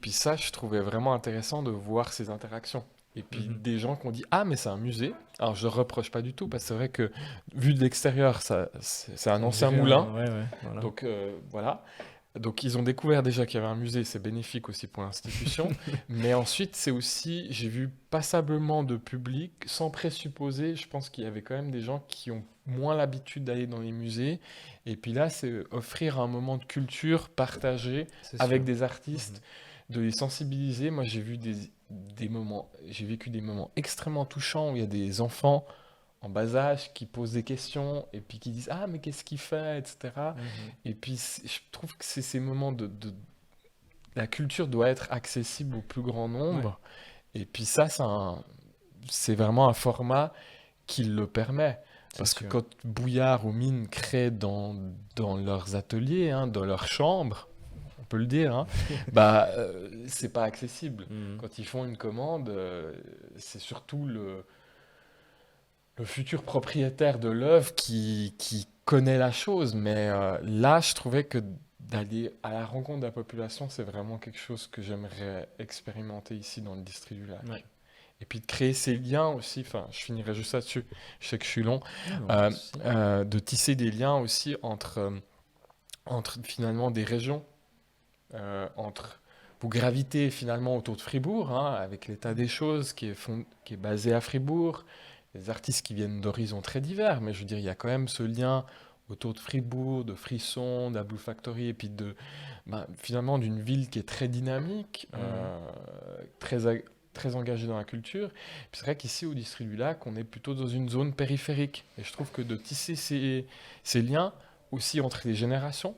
D: puis ça, je trouvais vraiment intéressant de voir ces interactions. Et puis
E: Mhm.
D: des gens qui ont dit « Ah, mais c'est un musée ». Alors je ne reproche pas du tout, parce que c'est vrai que vu de l'extérieur, c'est un
E: On
D: ancien
E: dirait
D: moulin.
E: Ouais, voilà.
D: Donc voilà. Donc ils ont découvert déjà qu'il y avait un musée, c'est bénéfique aussi pour l'institution. Mais ensuite, c'est aussi, j'ai vu passablement de public, sans présupposer, je pense qu'il y avait quand même des gens qui ont moins l'habitude d'aller dans les musées. Et puis là, c'est offrir un moment de culture partagé
E: C'est
D: avec
E: sûr.
D: des artistes, de les sensibiliser. Moi, j'ai vu des moments, j'ai vécu des moments extrêmement touchants où il y a des enfants en bas âge qui posent des questions et puis qui disent ah mais qu'est-ce qu'il fait, etc.
E: Mhm.
D: Et puis je trouve que c'est ces moments la culture doit être accessible au plus grand nombre. Et puis ça c'est vraiment un format qui le permet. Parce que
E: sûr.
D: quand Bouillard ou Mine créent dans leurs ateliers, hein, dans leurs chambres, on peut le dire, hein, bah c'est pas accessible.
E: Mhm.
D: Quand ils font une commande, c'est surtout le futur propriétaire de l'œuvre qui connaît la chose. Mais là, je trouvais que d'aller à la rencontre de la population, c'est vraiment quelque chose que j'aimerais expérimenter ici dans le district du lac.
E: Ouais.
D: Et puis de créer ces liens aussi, enfin, je finirai juste là-dessus, je sais que je suis long,
E: pas de souci.
D: de tisser des liens aussi entre finalement des régions, vous gravitez finalement autour de Fribourg, hein, avec l'état des choses qui est basé à Fribourg, des artistes qui viennent d'horizons très divers, mais je veux dire, il y a quand même ce lien autour de Fribourg, de Frisson, d'Abou Factory, et puis finalement d'une ville qui est très dynamique, très engagée dans la culture. Puis c'est vrai qu'ici, au district du lac, on est plutôt dans une zone périphérique. Et je trouve que de tisser ces liens aussi entre les générations,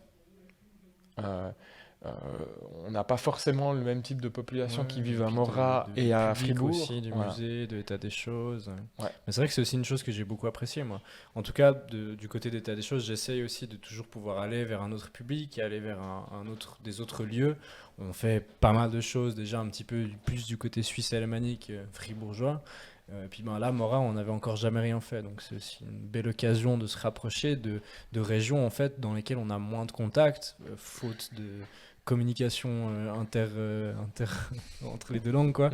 D: on n'a pas forcément le même type de population qui vivent à Morat et à Fribourg.
E: Aussi, du
D: Voilà.
E: musée, de l'état des choses.
D: Ouais.
E: Mais c'est vrai que c'est aussi une chose que j'ai beaucoup appréciée, moi. En tout cas, du côté d'état des choses, j'essaye aussi de toujours pouvoir aller vers un autre public, aller vers des autres lieux. On fait pas mal de choses, déjà un petit peu plus du côté suisse alémanique, fribourgeois. Et puis là, Morat, on n'avait encore jamais rien fait. Donc c'est aussi une belle occasion de se rapprocher de régions en fait, dans lesquelles on a moins de contacts, faute de communication entre les deux langues, quoi.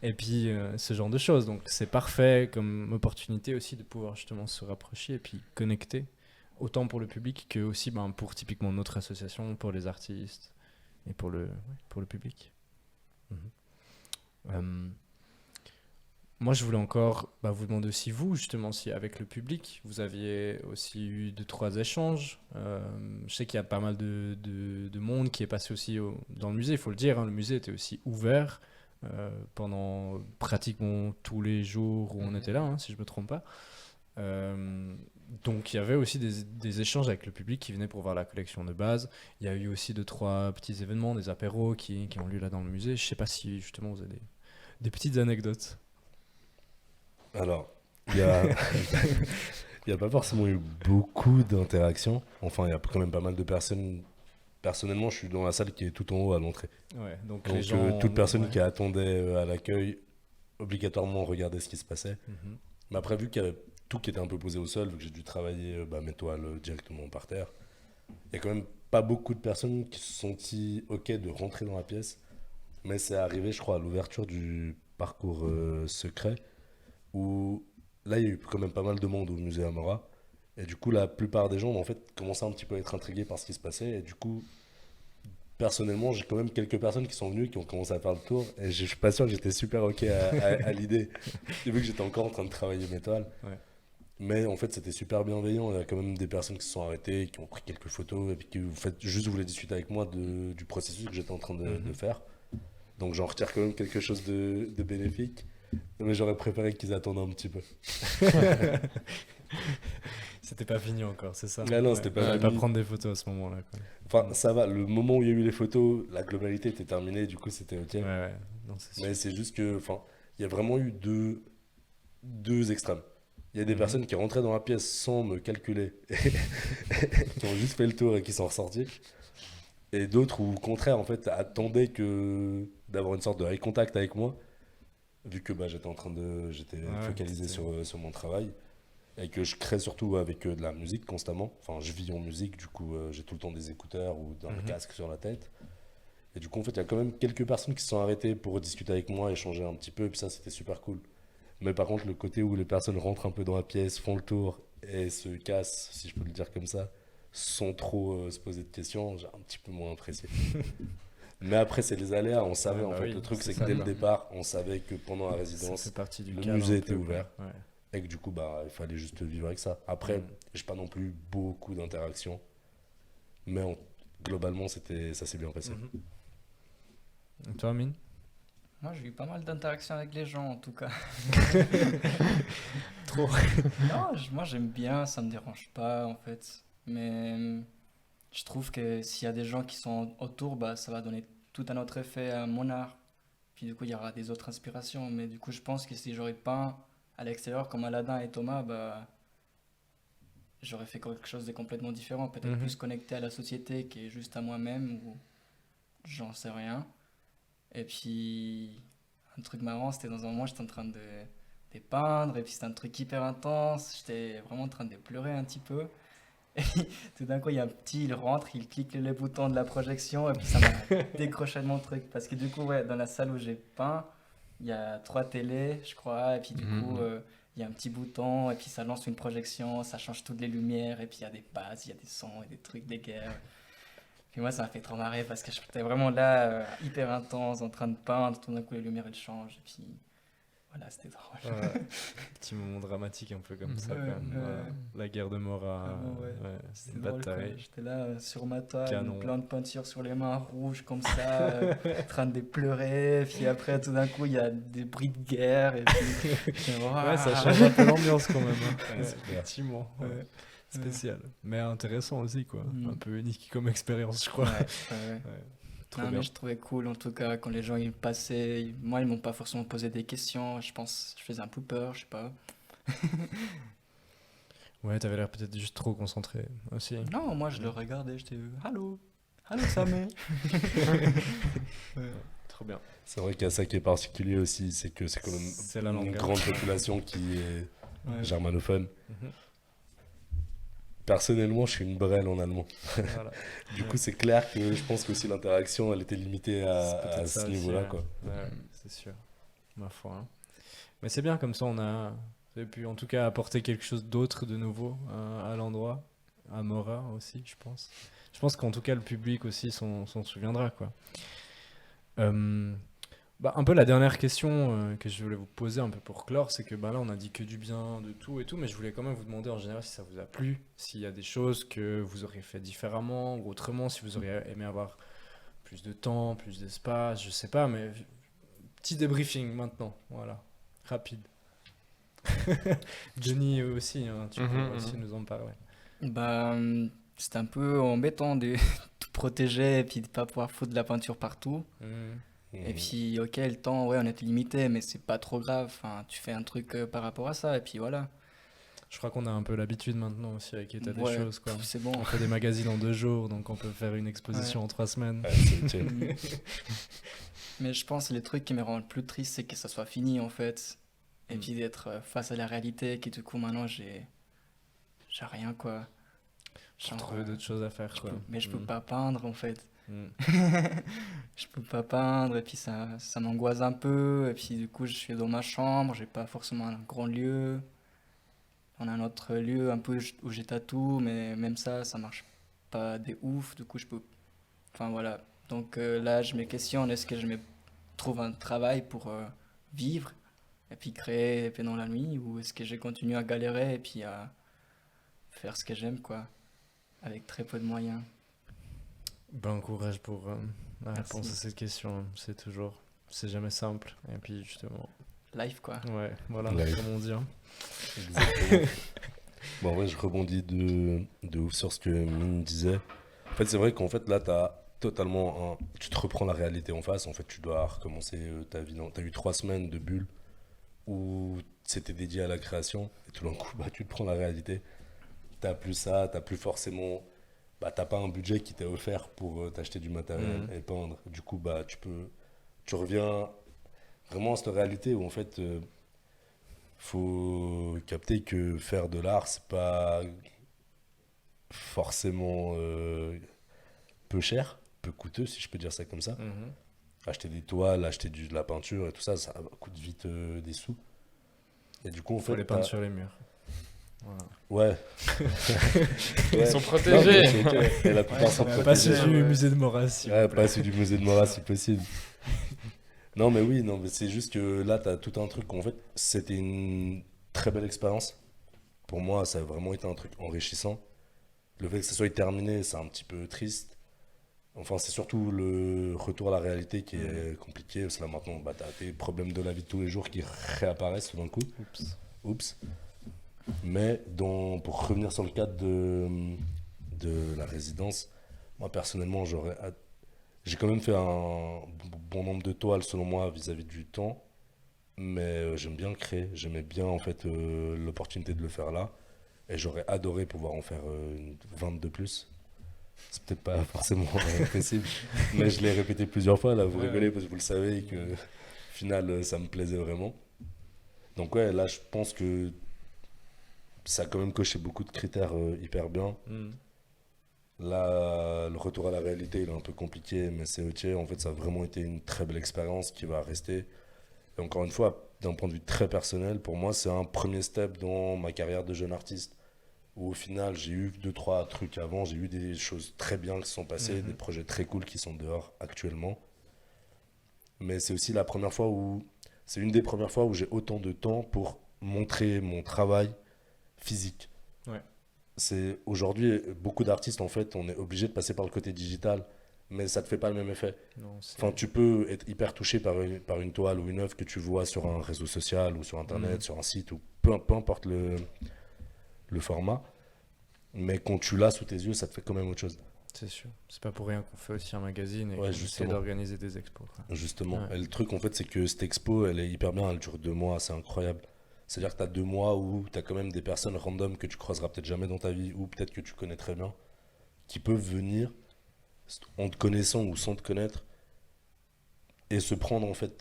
E: Et puis ce genre de choses. Donc c'est parfait comme opportunité aussi de pouvoir justement se rapprocher et puis connecter, autant pour le public que aussi pour typiquement notre association, pour les artistes et pour le public. Moi, je voulais encore vous demander aussi, vous, justement, si avec le public, vous aviez aussi eu 2-3 échanges. Je sais qu'il y a pas mal de monde qui est passé aussi dans le musée, il faut le dire, hein, le musée était aussi ouvert pendant pratiquement tous les jours où on était là, hein, si je me trompe pas. Donc il y avait aussi des échanges avec le public qui venait pour voir la collection de base. Il y a eu aussi 2-3 petits événements, des apéros qui ont lieu là dans le musée. Je sais pas si justement vous avez des petites anecdotes.
B: Alors, il y a, il y a pas forcément eu beaucoup d'interactions. Enfin, il y a quand même pas mal de personnes. Personnellement, je suis dans la salle qui est tout en haut à l'entrée.
E: Ouais, donc
B: Donc,
E: les gens,
B: toute personne
E: ouais.
B: qui attendait à l'accueil, obligatoirement regardait ce qui se passait.
E: Mhm.
B: Mais après, vu qu'il y avait tout qui était un peu posé au sol, vu que j'ai dû travailler mes toiles directement par terre, il y a quand même pas beaucoup de personnes qui se sont senties OK de rentrer dans la pièce. Mais c'est arrivé, je crois, à l'ouverture du parcours secret, où là, il y a eu quand même pas mal de monde au musée Amora. Et du coup, la plupart des gens, en fait, commençaient un petit peu à être intrigués par ce qui se passait. Et du coup, personnellement, j'ai quand même quelques personnes qui sont venues, qui ont commencé à faire le tour. Et je suis pas sûr que j'étais super OK à l'idée, vu que j'étais encore en train de travailler mes toiles.
E: Ouais.
B: Mais en fait, c'était super bienveillant. Il y a quand même des personnes qui se sont arrêtées, qui ont pris quelques photos, et puis qui en fait, juste voulaient discuter avec moi du processus que j'étais en train de faire. Donc j'en retire quand même quelque chose de bénéfique. Mais j'aurais préféré qu'ils attendent un petit peu.
E: C'était pas fini encore, c'est ça?
B: Ah non, c'était pas
E: Fallait
B: fini.
E: pas prendre des photos à ce moment-là, quoi.
B: Enfin, ça va. Le moment où il y a eu les photos, la globalité était terminée. Du coup, c'était OK.
E: Ouais, ouais. Non, c'est sûr.
B: Mais c'est juste que, enfin, il y a vraiment eu deux extrêmes. Il y a des personnes qui rentraient dans la pièce sans me calculer, qui ont juste fait le tour et qui sont ressortis. Et d'autres où, au contraire, en fait, attendaient d'avoir une sorte de eye contact avec moi, vu que j'étais
E: Ouais,
B: focalisé sur mon travail, et que je crée surtout avec de la musique constamment. Enfin, je vis en musique, du coup, j'ai tout le temps des écouteurs ou un casque sur la tête. Et du coup, en fait, il y a quand même quelques personnes qui se sont arrêtées pour discuter avec moi, échanger un petit peu, et puis ça, c'était super cool. Mais par contre, le côté où les personnes rentrent un peu dans la pièce, font le tour et se cassent, si je peux le dire comme ça, sans trop se poser de questions, j'ai un petit peu moins apprécié. Mais après, c'est les aléas, on savait
E: Ouais,
B: en
E: bah
B: fait.
E: oui,
B: Le truc,
E: c'est
B: c'est que
E: ça,
B: dès le
E: quoi.
B: départ, on savait que pendant la
E: Ça
B: résidence,
E: fait partie du
B: le
E: cadre
B: musée
E: un
B: était
E: peu,
B: ouvert.
E: quoi. Ouais.
B: et que du coup, il fallait juste vivre avec ça. Après,
E: Mm.
B: j'ai pas non plus beaucoup d'interactions, mais globalement, ça s'est bien passé.
E: Et toi, Amine?
C: Moi, j'ai eu pas mal d'interactions avec les gens, en tout cas.
E: Trop.
C: Non, moi, j'aime bien, ça me dérange pas, en fait. Mais je trouve que s'il y a des gens qui sont autour, bah, ça va donner tout un autre effet à mon art. Puis du coup, il y aura des autres inspirations. Mais du coup, je pense que si j'aurais peint à l'extérieur comme Aladdin et Thomas, bah, j'aurais fait quelque chose de complètement différent. Peut-être plus connecté à la société qui est juste à moi-même ou j'en sais rien. Et puis, un truc marrant, c'était dans un moment, j'étais en train de peindre, et puis c'était un truc hyper intense, j'étais vraiment en train de pleurer un petit peu. Et puis, tout d'un coup, il y a un petit, il rentre, il clique les boutons de la projection, et puis ça m'a décroché de mon truc. Parce que du coup, ouais, dans la salle où j'ai peint, il y a 3 télés, je crois, et puis du coup, il y a un petit bouton, et puis ça lance une projection, ça change toutes les lumières, et puis il y a des basses, il y a des sons et des trucs, des guerres. Puis moi, ça m'a fait trop marrer parce que j'étais vraiment là, hyper intense, en train de peindre. Tout d'un coup, les lumières, elles changent. Et puis, voilà, c'était drôle.
E: Ouais. Petit moment dramatique un peu comme ça, quand
C: Ouais,
E: même.
C: ouais.
E: Voilà. La guerre de Mora.
C: Vraiment, ouais.
E: C'était
C: C'était
E: une
C: drôle, quoi.
E: bataille.
C: J'étais là, sur ma toile,
E: Canon.
C: plein de peintures sur les mains, rouges comme ça, en train de pleurer. Puis après, tout d'un coup, il y a des bruits de guerre. Et puis,
E: Ouais, ça change un peu l'ambiance quand même. Hein.
B: Ouais, c'est clair.
E: Effectivement.
C: Ouais.
E: Ouais. Spécial. Mais intéressant aussi, quoi.
C: Mm.
E: Un peu unique comme expérience, je crois.
C: Ouais, ouais.
E: Ouais. Trop
C: Non,
E: bien.
C: mais je trouvais cool en tout cas quand les gens ils passaient. Moi, ils m'ont pas forcément posé des questions. Je pense, je faisais un peu peur, je sais pas.
E: Ouais, t'avais l'air peut-être juste trop concentré aussi.
C: Non, moi je le regardais, j'étais allô, allô Samé.
E: Trop bien.
B: C'est vrai qu'il y a ça qui est particulier aussi, c'est que c'est quand même
E: C'est la
B: une
E: langue. hein.
B: grande population qui est
C: Ouais.
B: germanophone.
E: Mhm.
B: Personnellement, je suis une brêle en allemand.
E: Voilà.
B: Du coup, c'est clair que je pense que aussi l'interaction, elle était limitée
E: C'est
B: à
E: peut-être
B: ce
E: ça aussi,
B: niveau-là,
E: ouais.
B: quoi.
E: Ouais, c'est sûr. Ma foi. Hein. Mais c'est bien comme ça, on a pu en tout cas apporter quelque chose d'autre de nouveau à l'endroit, à Mora aussi, je pense. Je pense qu'en tout cas, le public aussi s'en souviendra, quoi. Un peu la dernière question que je voulais vous poser un peu pour clore, c'est que là on a dit que du bien de tout et tout, mais je voulais quand même vous demander en général si ça vous a plu, s'il y a des choses que vous auriez fait différemment ou autrement, si vous auriez aimé avoir plus de temps, plus d'espace, je sais pas, mais Petit débriefing maintenant, voilà, rapide. Johnny aussi, hein, tu peux aussi nous en parler.
C: Bah, c'était un peu embêtant de tout protéger et puis de pas pouvoir foutre de la peinture partout. Et puis, ok, le temps, ouais, on était limité, mais c'est pas trop grave. Enfin, tu fais un truc par rapport à ça, et puis voilà.
E: Je crois qu'on a un peu l'habitude maintenant aussi avec l'état des
C: Ouais,
E: choses, quoi.
C: c'est bon.
E: On fait des magazines en 2 jours, donc on peut faire une exposition en 3 semaines.
B: Ouais, c'est utile.
C: Mais je pense que les trucs qui me rendent le plus triste, c'est que ça soit fini, en fait. Et puis d'être face à la réalité, qui du coup, maintenant, j'ai rien, quoi.
E: J'ai
C: Genre,
E: trouvé d'autres choses à faire, quoi.
C: mais je peux pas peindre, en fait.
E: Mm.
C: Je peux pas peindre, et puis ça m'angoisse un peu. Et puis du coup, je suis dans ma chambre, j'ai pas forcément un grand lieu. On a un autre lieu un peu où j'ai tatoue, mais même ça marche pas des ouf. Du coup, je peux. Enfin voilà. Donc là, je me questionne, est-ce que je me trouve un travail pour vivre et puis créer pendant la nuit, ou est-ce que je continue à galérer et puis à faire ce que j'aime, quoi, avec très peu de moyens.
E: Bon courage pour la
C: Merci.
E: réponse à cette question. C'est jamais simple. Et puis justement,
C: Life, quoi.
E: ouais, voilà,
B: Life.
E: comme on dit. Hein.
B: Exactement. Bon, en vrai, je rebondis de ouf sur ce que Mine disait. En fait, c'est vrai qu'en fait, là, tu te reprends la réalité en face. En fait, tu dois recommencer ta vie. T'as eu 3 semaines de bulle où c'était dédié à la création. Et tout d'un coup, bah, tu te prends la réalité. T'as plus ça, t'as plus forcément... Bah, t'as pas un budget qui t'est offert pour t'acheter du matériel et peindre. Du coup, bah, tu reviens vraiment à cette réalité où en fait, faut capter que faire de l'art, c'est pas forcément peu cher, peu coûteux, si je peux dire ça comme ça. Acheter des toiles, acheter de la peinture et tout ça, ça coûte vite des sous. Et du coup, en
E: Faut
B: fait,
E: les peindre sur les murs. Voilà.
B: Ouais.
D: Ils sont
B: Non,
D: protégés.
B: mais c'est ok. Et la plupart sont
E: Pas
B: protégés.
E: celui du musée de Maurras. s'il vous
B: Ouais,
E: plaît.
B: pas celui du musée de Maurras si possible. Non, mais oui, non, mais c'est juste que là, t'as tout un truc. En fait, c'était une très belle expérience. Pour moi, ça a vraiment été un truc enrichissant. Le fait que ça soit terminé, c'est un petit peu triste. Enfin, c'est surtout le retour à la réalité qui est compliqué. Parce que là, maintenant, bah, t'as tes problèmes de la vie de tous les jours qui réapparaissent tout d'un coup. Oups. Mais pour revenir sur le cadre de la résidence, moi, personnellement, j'ai quand même fait un bon nombre de toiles selon moi vis-à-vis du temps, mais j'aime bien créer, j'aimais bien en fait l'opportunité de le faire là, et j'aurais adoré pouvoir en faire une 20 de plus. C'est peut-être pas forcément possible, mais je l'ai répété plusieurs fois là, vous rigolez parce que vous le savez et que au final ça me plaisait vraiment. Donc ouais, là je pense que ça a quand même coché beaucoup de critères hyper bien. Là, le retour à la réalité, il est un peu compliqué, mais c'est ok. En fait, ça a vraiment été une très belle expérience qui va rester. Et encore une fois, d'un point de vue très personnel, pour moi, c'est un premier step dans ma carrière de jeune artiste. Où au final, j'ai eu 2-3 trucs avant, j'ai eu des choses très bien qui se sont passées, des projets très cool qui sont dehors actuellement. Mais c'est aussi c'est une des premières fois où j'ai autant de temps pour montrer mon travail physique.
E: Ouais.
B: C'est aujourd'hui beaucoup d'artistes en fait on est obligé de passer par le côté digital, mais ça te fait pas le même effet.
E: Non,
B: Enfin, tu peux être hyper touché par une toile ou une œuvre que tu vois sur un réseau social ou sur internet, sur un site ou peu importe le format, mais quand tu l'as sous tes yeux, ça te fait quand même autre chose.
E: c'est sûr. C'est pas pour rien qu'on fait aussi un magazine et
B: Ouais,
E: qu'on essaie
B: justement.
E: d'organiser des expos. Quoi.
B: Justement.
E: Ouais.
B: Et le truc en fait, c'est que cette expo, elle est hyper bien, elle dure 2 mois, c'est incroyable. C'est-à-dire que tu as 2 mois où tu as quand même des personnes random que tu croiseras peut-être jamais dans ta vie ou peut-être que tu connais très bien, qui peuvent venir en te connaissant ou sans te connaître et se prendre en fait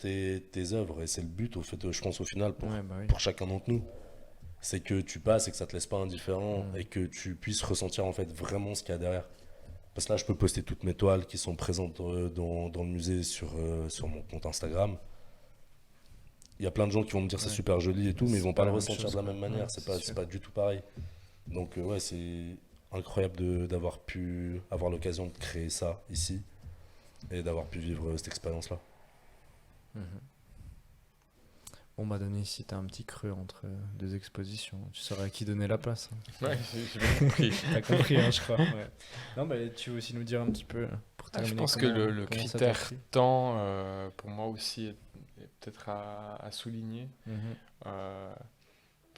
B: tes œuvres. Et c'est le but, au fait, je pense au final,
E: Ouais, bah oui.
B: pour chacun d'entre nous. C'est que tu passes et que ça te laisse pas indifférent et que tu puisses ressentir en fait vraiment ce qu'il y a derrière. Parce que là, je peux poster toutes mes toiles qui sont présentes dans le musée sur mon compte Instagram. Il y a plein de gens qui vont me dire c'est super joli et tout, mais ils vont pas
E: pas
B: le
E: la même
B: ressentir
E: chose,
B: de la
E: quoi.
B: même manière.
E: Ouais,
B: c'est
E: c'est
B: pas du tout pareil. Donc ouais, c'est incroyable d'avoir pu avoir l'occasion de créer ça ici et d'avoir pu vivre cette expérience-là.
E: Bon, bah, Denis, si t'as un petit creux entre 2 expositions, tu saurais à qui donner la place. Hein.
D: Ouais, j'ai bien compris.
E: T'as compris, hein, je crois. Ouais. Non, bah, tu veux aussi nous dire un petit peu, pour terminer,
D: Je pense que
E: comment
D: le
E: ça t'a
D: critère
E: pris
D: temps, pour moi aussi, est peut-être à souligner.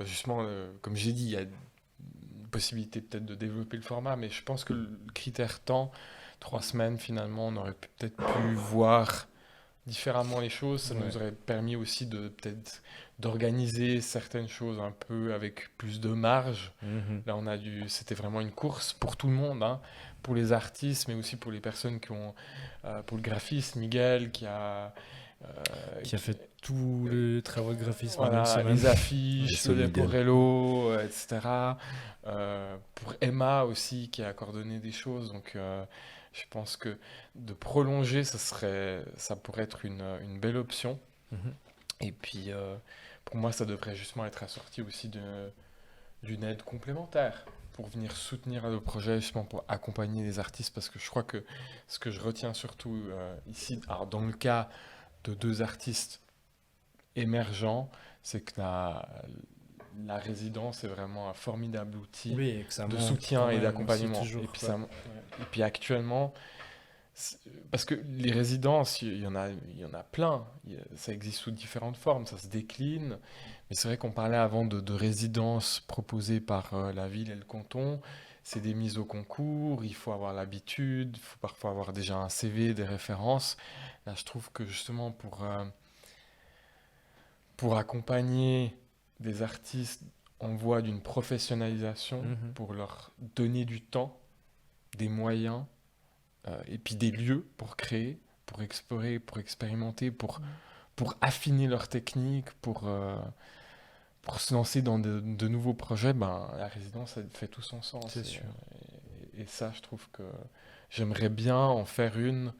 D: Justement, comme j'ai dit, il y a une possibilité peut-être de développer le format, mais je pense que le critère temps, 3 semaines finalement, on aurait peut-être pu voir différemment les choses. Ça nous aurait permis aussi de peut-être d'organiser certaines choses un peu avec plus de marge. Là, c'était vraiment une course pour tout le monde, hein, pour les artistes, mais aussi pour les personnes qui ont, pour le graphiste, Miguel, qui a
E: fait tout le travail de graphisme en
D: voilà,
E: une semaine.
D: les affiches,
B: Les
D: le
B: Miguel.
D: Leporello, etc. Pour Emma aussi, qui a coordonné des choses. Donc, je pense que de prolonger, ça pourrait être une belle option. Et puis, pour moi, ça devrait justement être assorti aussi d'une aide complémentaire pour venir soutenir le projet, justement pour accompagner les artistes. Parce que je crois que ce que je retiens surtout ici, alors dans le cas de 2 artistes émergents, c'est que la résidence est vraiment un formidable outil
E: Oui, et que ça
D: de
E: manque
D: soutien
E: quand
D: et
E: même
D: d'accompagnement.
E: aussi toujours,
D: Et puis,
E: quoi.
D: et puis actuellement, parce que les résidences, il y en a plein. Ça existe sous différentes formes, ça se décline. Mais c'est vrai qu'on parlait avant de résidences proposées par la ville et le canton. C'est des mises au concours, il faut avoir l'habitude, il faut parfois avoir déjà un CV, des références. Là, je trouve que justement pour accompagner des artistes en voie d'une professionnalisation, pour leur donner du temps, des moyens, et puis des lieux pour créer, pour explorer, pour expérimenter, pour affiner leur technique, pour se lancer dans de nouveaux projets, la résidence, elle fait tout son sens.
E: C'est sûr.
D: Et ça, je trouve que j'aimerais bien en faire une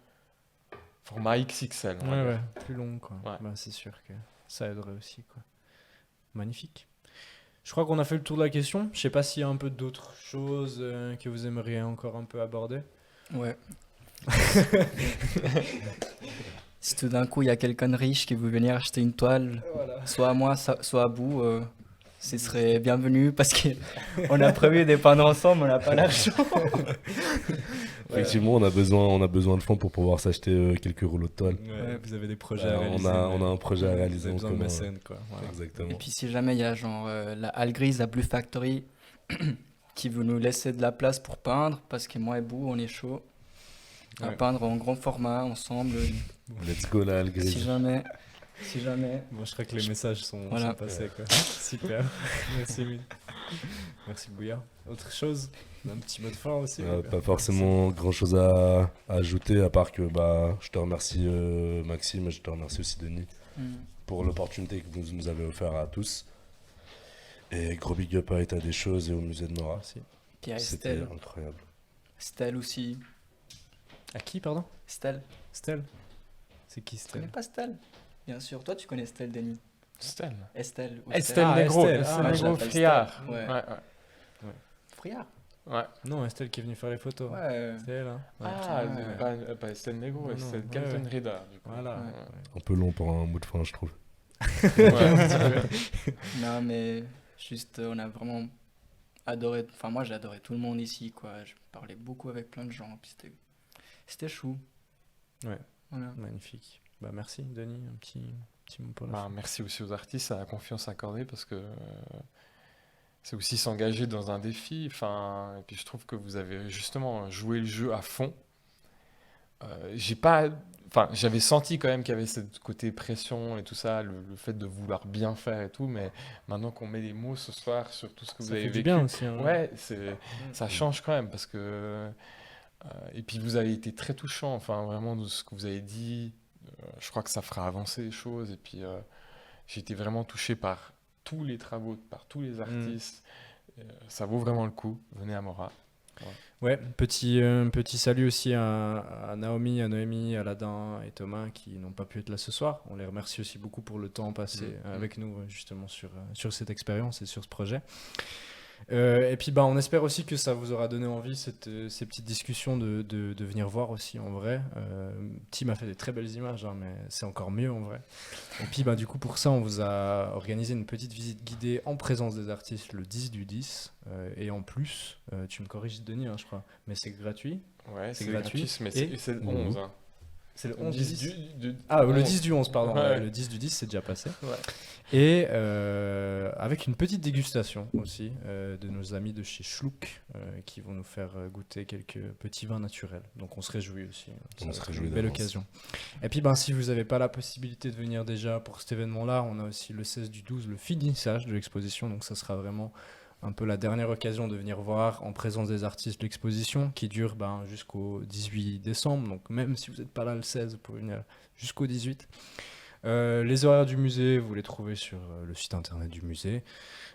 D: format XXL. on va dire.
E: Plus long, quoi.
D: Ouais.
E: Bah, c'est sûr que ça aiderait aussi, quoi. Magnifique. Je crois qu'on a fait le tour de la question. Je sais pas s'il y a un peu d'autres choses que vous aimeriez encore un peu aborder.
C: Ouais. Si tout d'un coup il y a quelqu'un de riche qui veut venir acheter une toile, soit à moi, soit à vous, ce serait bienvenu parce qu'on a prévu de peindre ensemble, on n'a pas l'argent.
B: Effectivement, on a besoin de fonds pour pouvoir s'acheter quelques rouleaux de toile.
E: Ouais, vous avez des projets
B: Bah,
E: à réaliser.
B: on a un projet à
E: Vous
B: réaliser
E: avez
B: en
E: besoin de
B: commun.
E: mécènes, quoi. Voilà.
B: Exactement.
C: Et puis si jamais il y a genre la Halle Grise, la Blue Factory, qui veut nous laisser de la place pour peindre, parce que moi et Bou, on est chaud à
E: Ouais.
C: peindre en grand format ensemble.
B: Let's go là, Algris.
C: Si jamais.
E: Bon, je crois que les messages sont passés, quoi. Super. Merci, Mille. Merci, Bouya. Autre chose? Un petit mot de fin aussi?
B: Pas forcément grand chose à ajouter à part que je te remercie Maxime et je te remercie aussi Denis pour l'opportunité que vous nous avez offert à tous. Et gros big up à État des choses et au musée de Nora.
E: Merci.
C: Puis à
B: C'était
C: Estelle.
B: incroyable.
C: Estelle aussi.
E: À qui, pardon?
C: Estelle.
E: Stella. C'est qui,
C: Tu connais
E: Stella?
C: pas Estelle? Bien sûr. Toi, tu connais Estelle, Denis.
D: Estelle.
C: Estelle. Ou
D: Estelle
E: Ah,
D: Negro.
E: Estelle.
D: Estelle
E: Ah,
C: je
D: Negro
C: l'appelle
D: Friard.
C: Estelle. Ouais.
D: Ouais.
C: Friard.
E: Non, Estelle qui est venue faire les photos.
C: Ouais.
E: C'est elle, hein.
D: Ah,
C: Ouais.
D: pas Estelle Negro,
E: Non,
D: Estelle
E: non,
D: Galton
E: ouais.
D: Reda. Du coup.
E: Voilà.
C: Ouais.
B: Un peu long pour un mot de fin, je trouve.
C: Non, mais juste, on a vraiment adoré. Enfin, moi, j'ai adoré tout le monde ici, quoi. Je parlais beaucoup avec plein de gens. Puis c'était chou.
E: Ouais.
C: Voilà.
E: Magnifique. Bah, merci, Denis. Un petit mot pour la fin.
D: Merci aussi aux artistes à la confiance accordée parce que c'est aussi s'engager dans un défi. Et puis je trouve que vous avez justement joué le jeu à fond. J'avais senti quand même qu'il y avait ce côté pression et tout ça, le fait de vouloir bien faire et tout, mais maintenant qu'on met les mots ce soir sur tout ce que vous
E: Ça
D: avez
E: fait du
D: vécu,
E: bien aussi. Hein.
D: ouais, ça change quand même parce que et puis vous avez été très touchant, enfin vraiment de ce que vous avez dit. Je crois que ça fera avancer les choses et puis j'ai été vraiment touché par tous les travaux, par tous les artistes. Ça vaut vraiment le coup. Venez à Mora.
E: Ouais, petit salut aussi à Naomi, à Noémie, à Ladin et Thomas qui n'ont pas pu être là ce soir. On les remercie aussi beaucoup pour le temps passé avec nous justement sur cette expérience et sur ce projet. Et puis on espère aussi que ça vous aura donné envie ces petites discussions de venir voir aussi en vrai. Tim a fait des très belles images, hein, mais c'est encore mieux en vrai. Et puis du coup pour ça on vous a organisé une petite visite guidée en présence des artistes le 10 du 10 et en plus, tu me corriges Denis hein, je crois, mais c'est gratuit.
D: Ouais,
E: C'est
D: c'est
E: gratuit.
D: gratuit, mais
E: Et
D: c'est le 11. Hein.
E: C'est le
D: Le
E: 11 du 10.
D: du
E: Ah, le
D: 11.
E: 10 du 11, pardon.
D: Ouais.
E: Le 10 du 10, c'est déjà passé.
D: Ouais.
E: Et avec une petite dégustation aussi de nos amis de chez Schluck qui vont nous faire goûter quelques petits vins naturels. Donc on se réjouit aussi. Ça
B: On
E: va
B: se
E: être
B: réjouit
E: une belle
B: d'avance.
E: occasion. Et puis si vous n'avez pas la possibilité de venir déjà pour cet événement-là, on a aussi le 16 du 12 le finissage de l'exposition. Donc ça sera vraiment un peu la dernière occasion de venir voir en présence des artistes l'exposition qui dure jusqu'au 18 décembre. Donc même si vous n'êtes pas là le 16, vous pouvez venir jusqu'au 18. Les horaires du musée, vous les trouvez sur le site internet du musée.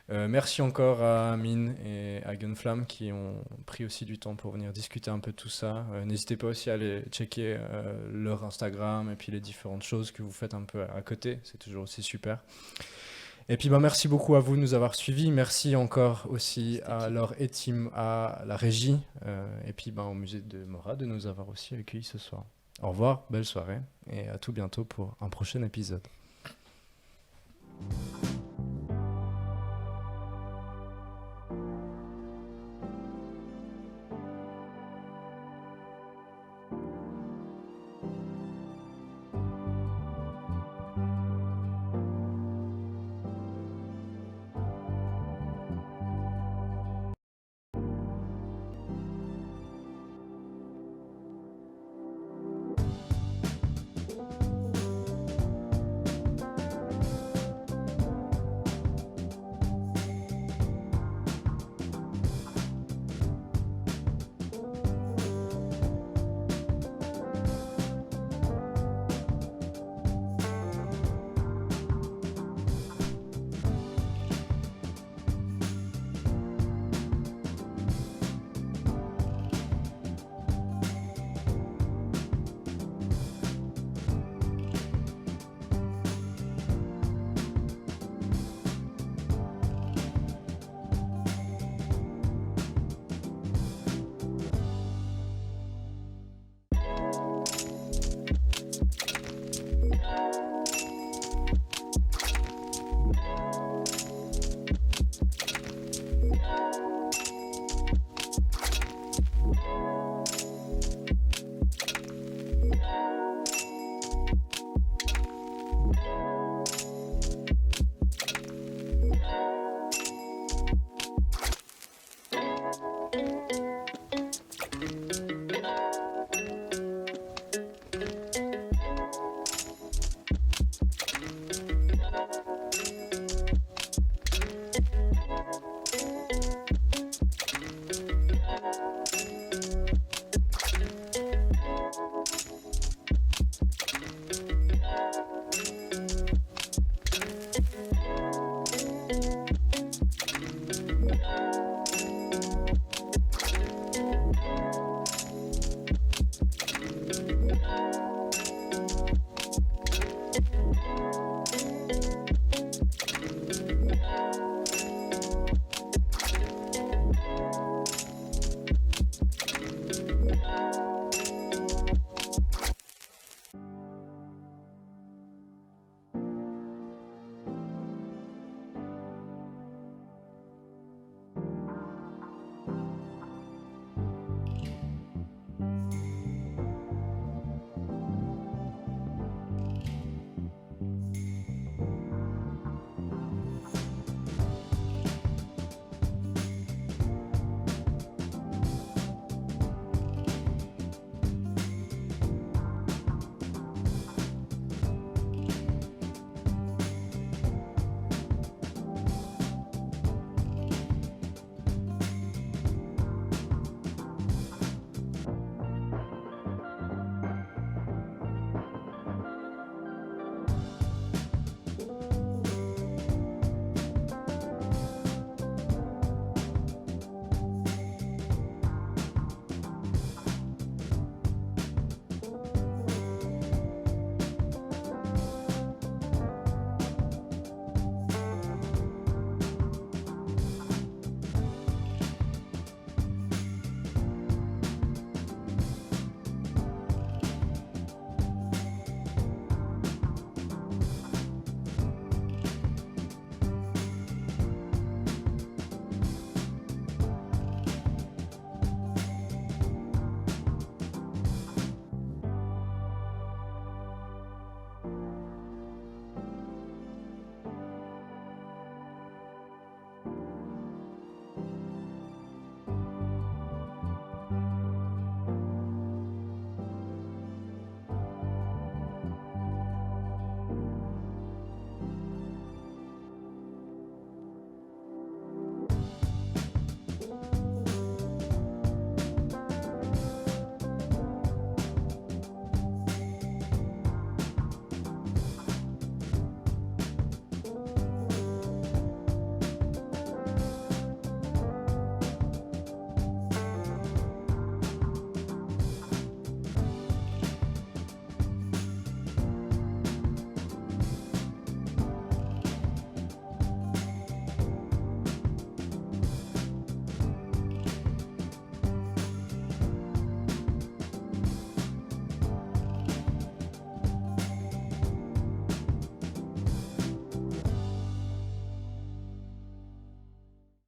E: Merci encore à Amine et à Gunflam qui ont pris aussi du temps pour venir discuter un peu de tout ça. N'hésitez pas aussi à aller checker leur Instagram et puis les différentes choses que vous faites un peu à côté. C'est toujours aussi super. Et puis merci beaucoup à vous de nous avoir suivis. Merci encore aussi à Laure et Tim à la régie. Et puis au musée de Mora de nous avoir aussi accueillis ce soir. Au revoir, belle soirée et à tout bientôt pour un prochain épisode.